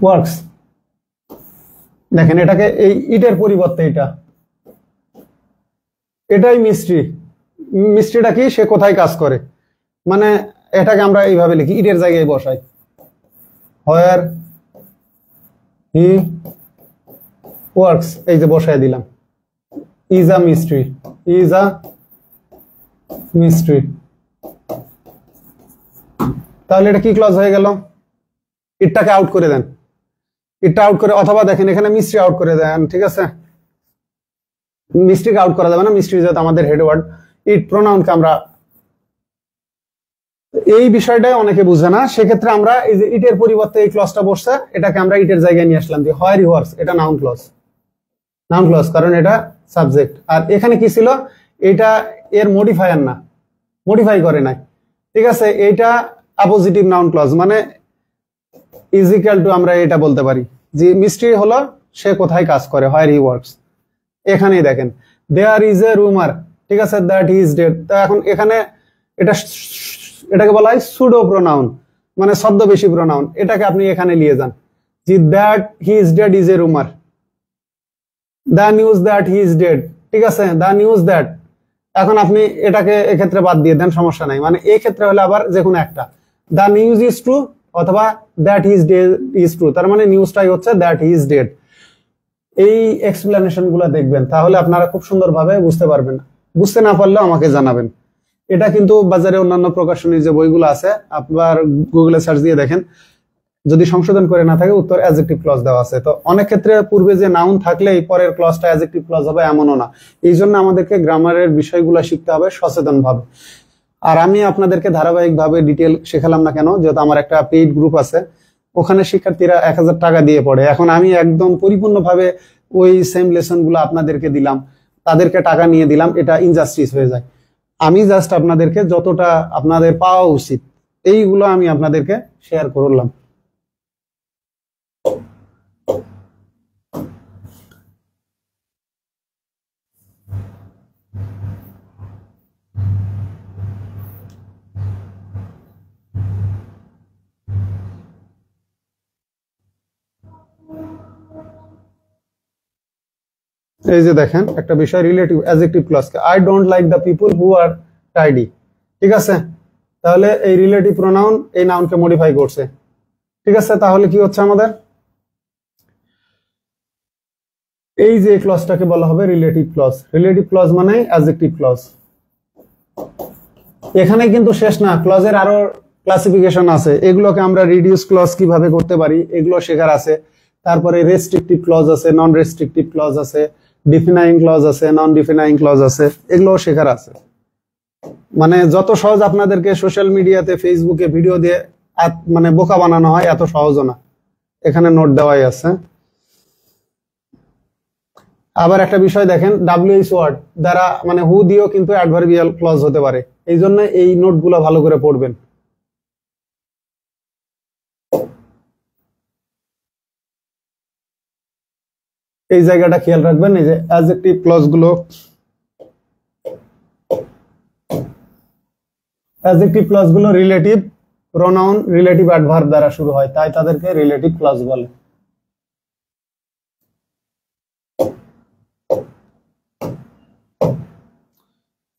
works। দেখেন এটাকে এই ইটের পরিবর্তে এটাই মিস্ট্রি। মিস্ট্রিটা কি, সে কোথায় কাজ করে, মানে এটাকে আমরা এইভাবে লিখি, ইটের জায়গায় বসাই where he works, এই যে বসাই দিলাম is a mystery, is a mystery. তাহলে এটা কি ক্লজ হয়ে গেল, ইটটাকে আউট করে দেন, ইটটা আউট করে, অথবা দেখেন এখানে মিস্ট্রি আউট করে দেন, ঠিক আছে। মিস্ট্রিকে আউট করা যাবে না, মিস্ট্রি যেহেতু আমাদের হেড ওয়ার্ড, ইট প্রোনাউনকে আমরা, এই বিষয়টাই অনেকে বুঝে না, সেক্ষেত্রে আমরা এই যে ইটের পরিবর্তে এই ক্লজটা বসছে, এটাকে আমরা ইটের জায়গায় নিয়ে আসলাম যে হোয়ার হি ওয়ার্কস, এটা নাউন ক্লজ, নাউন ক্লজ, কারণ এটা সাবজেক্ট। আর এখানে কি ছিল, এটা এর মডিফায়ার না, মডিফাই করে নাই, ঠিক আছে। এইটা অপোজিটিভ নাউন ক্লজ, মানে ইজিক্যাল টু আমরা এটা বলতে পারি যে মিস্ট্রি হলো সে কোথায় কাজ করে, হোয়ার হি ওয়ার্কস। এখানেই দেখেন দেয়ার ইজ এ রুমার, ঠিক আছে, দ্যাট হি ইজ ডেড। তো এখন এখানে এটাকে বলা হয় সুডো প্রোনাউন, মানে ছদ্মবেশী প্রোনাউন, এটাকে আপনি এখানে নিয়ে যান যে that he is dead is a rumour, the news that he is dead, ঠিক আছে, দ্য নিউজ দ্যাট। এখন আপনি এটাকে এক্ষেত্রে বাদ দিয়ে দেন, সমস্যা নাই, মানে এই ক্ষেত্রে হলে আবার যে কোনো একটা, দ্য নিউজ ইজ ট্রু অথবা that he is dead is true, তার মানে নিউজটাই হচ্ছে দ্যাট হি ইজ ডেড। এই এক্সপ্লেনেশন গুলো দেখবেন, তাহলে আপনারা খুব সুন্দরভাবে বুঝতে পারবেন। বুঝতে না পারলেও আমাকে জানাবেন। এটা কিন্তু বাজারে অন্যান্য প্রকাশনীর যে বইগুলো আছে, আপনার গুগলে সার্চ দিয়ে দেখেন, যদি সংশোধন করে না থাকে উত্তর অ্যাডজেক্টিভ ক্লজ দেওয়া আছে। তো অনেক ক্ষেত্রে পূর্বে যে নাউন থাকলেই পরের ক্লজটা অ্যাডজেক্টিভ ক্লজ হবে এমনও না। এই জন্য আমাদেরকে গ্রামারের বিষয়গুলো শিখতে হবে সচেতন ভাবে। আর আমি আপনাদেরকে ধারাবাহিকভাবে ডিটেল শেখালাম না কেন, যেহেতু আমার একটা পেইড গ্রুপ আছে, ওখানে শিক্ষার্থীরা 1000 টাকা দিয়ে পড়ে। এখন আমি একদম পরিপূর্ণভাবে ওই সেম লেসন গুলো আপনাদেরকে দিলাম, তাদেরকে টাকা নিয়ে দিলাম, এটা ইনজাস্টিস হয়ে যায়। আমি জাস্ট আপনাদেরকে যতটা আপনাদের পাওয়া উচিত এইগুলো আমি আপনাদেরকে শেয়ার করলাম। এই যে দেখেন একটা বিষয়, রিলেটিভ অ্যাডজেক্টিভ ক্লজকে, I don't like the people who are tidy, ঠিক আছে। তাহলে এই রিলেটিভ প্রোনাউন এই নাউনকে মডিফাই করছে, ঠিক আছে। তাহলে কি হচ্ছে আমাদের, এই যে ক্লজটাকে বলা হবে রিলেটিভ ক্লজ। রিলেটিভ ক্লজ মানে অ্যাডজেক্টিভ ক্লজ। এখানে কিন্তু শেষ না, ক্লজের আরো ক্লাসিফিকেশন আছে, এগুলোকে আমরা রিডিউস ক্লজ কিভাবে করতে পারি এগুলো শেখার আছে। তারপরে রেস্ট্রিকটিভ ক্লজ আছে, নন রেস্ট্রিকটিভ ক্লজ আছে, ডিফিনাইং ক্লজ আছে, নন ডিফিনাইং ক্লজ আছে, এগুলো শেখার আছে। মানে যত সহজ আপনাদেরকে সোশ্যাল মিডিয়াতে ফেসবুকে ভিডিও দিয়ে মানে বোকা বানানো হয়, এত সহজও না, এখানে নোট দেওয়াই আছে। আবার একটা বিষয় দেখেন, WH ওয়ার্ড দ্বারা মানে হু দিয়েও কিন্তু অ্যাডভার্বিয়াল ক্লজ হতে পারে, এই জন্য এই নোটগুলো ভালো করে পড়বেন। এই জায়গাটা খেয়াল রাখবেন, এই যে অ্যাডজেক্টিভ ক্লজ গুলো অ্যাডজেক্টিভ ক্লজ গুলো রিলেটিভ প্রোনাউন রিলেটিভ অ্যাডভার্ব দ্বারা শুরু হয়, তাই তাদেরকে রিলেটিভ ক্লজ বলে।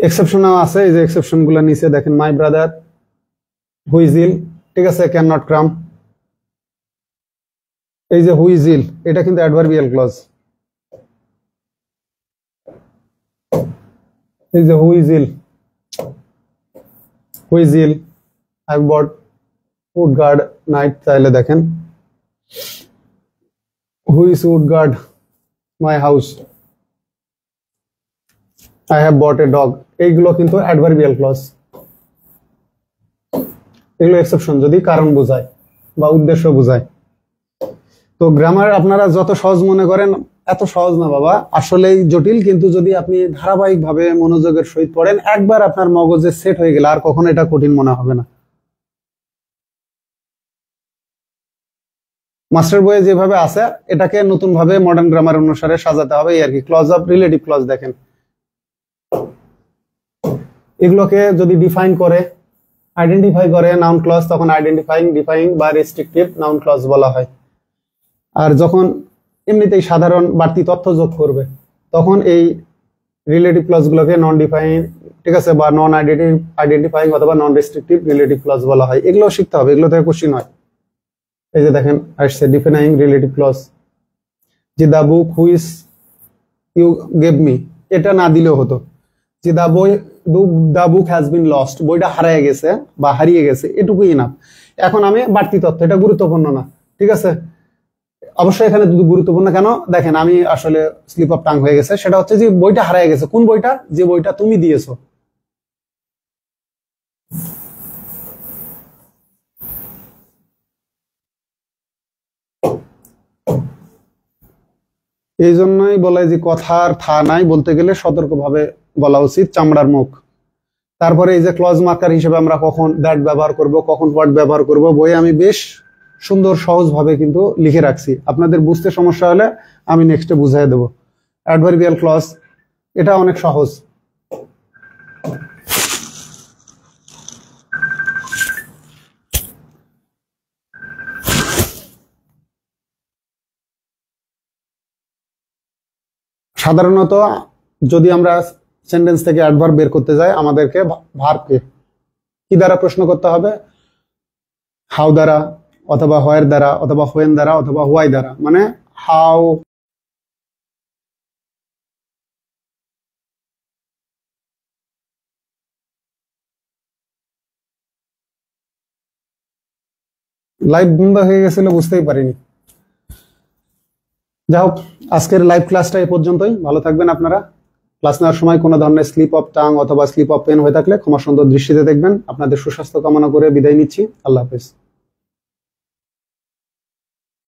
এক্সেপশনও আছে, এই যে এক্সেপশন গুলো নিচে দেখেন, মাই ব্রাদার, হুইজিল, ঠিক আছে, ক্যান নট কাম। এই যে হুইজিল, এটা কিন্তু অ্যাডভার্বিয়াল ক্লজ। এই যে which will, which will, I bought would guard night, চাইলে দেখেন, which would guard my house, I have bought a dog. এইগুলো কিন্তু অ্যাডভার্বিয়াল ক্লজ, এগুলো এক্সেপশন যদি কারণ বোঝায় বা উদ্দেশ্য বোঝায়। তো গ্রামার আপনারা যত সহজ মনে করেন, এত সহজ না বাবা, আসলেই জটিল। কিন্তু যদি আপনি ধারাবাহিক ভাবে মনোযোগের সহিত পড়েন, একবার আপনার মগজে সেট হয়ে গেলে আর কখনো এটা কঠিন মনে হবে না। মাস্টার বইয়ে যেভাবে আছে এটাকে নতুন ভাবে মডার্ন গ্রামার অনুসারে সাজাতে হবে, এই আর কি। ক্লজ অফ রিলেটিভ ক্লজ দেখেন, এগুলোকে যদি ডিফাইন করে, আইডেন্টিফাই করে নাউন ক্লজ, তখন আইডেন্টিফাইং, ডিফাইং বা রেস্ট্রিকটিভ নাউন ক্লজ বলা হয়। আর যখন এমনিতেই সাধারণ বাড়তি তথ্য যোগ করবে, তখন এই রিলেটিভ ক্লজ গুলোকে নন ডিফাইন, ঠিক আছে, বা নন আইডেন্টিফাইং অথবা নন রেস্ট্রিকটিভ রিলেটিভ ক্লজ বলা হয়। এগুলো শিখতে হবে, এগুলো থেকে কোশ্চিন হয়। এই যে দেখেন আসছে ডিফাইনিং রিলেটিভ ক্লজ, যে the book which you gave me, এটা না দিলেও হতো, যে the book has been lost, বইটা হারিয়ে গেছে বা হারিয়ে গেছে, এটুকুই না। এখন আমি বাড়তি তথ্য, এটা গুরুত্বপূর্ণ না, ঠিক আছে। অবশ্যই এখানে গুরুত্বপূর্ণ কেন দেখেন, আমি আসলে স্লিপ অফ টাং হয়ে গেছে, সেটা হচ্ছে যে বইটা হারিয়ে গেছে। কোন বইটা? যে বইটা তুমি দিয়েছো। এই জন্যই বলে যে কথার থা নাই, বলতে গেলে সতর্কভাবে বলা উচিত, চামড়ার মুখ। তারপরে এই যে ক্লজ মার্কার হিসেবে আমরা কখন দ্যাট ব্যবহার করব, কখন হোয়াট ব্যবহার করব, বইয়ে আমি বেশ সুন্দর সহজ ভাবে কিন্তু লিখে রাখছি। আপনাদের বুঝতে সমস্যা হলে আমি নেক্সটে বুঝিয়ে দেব। অ্যাডভার্বিয়াল ক্লজ, এটা অনেক সহজ। সাধারণত যদি আমরা সেন্টেন্স থেকে অ্যাডভার্ব বের করতে যাই, আমাদেরকে ভার্বকে কি দ্বারা প্রশ্ন করতে হবে? হাউ দ্বারা, অথবা হোয়ার দ্বারা, অথবা হোয়েন দ্বারা, অথবা হোয়াই দ্বারা। মানে হাউ, লাইভ বন্ধ হয়ে গেছিল, বুঝতেই পারিনি। যাই হোক, আজকের লাইভ ক্লাসটা এই পর্যন্তই। ভালো থাকবেন আপনারা। ক্লাস নেওয়ার সময় কোনো ধরনের স্লিপ অফ টাং অথবা স্লিপ অফ পেন হয়ে থাকলে ক্ষমা সুন্দর দৃষ্টিতে দেখবেন। আপনাদের সুস্বাস্থ্য কামনা করে বিদায় নিচ্ছি। আল্লাহ হাফেজ।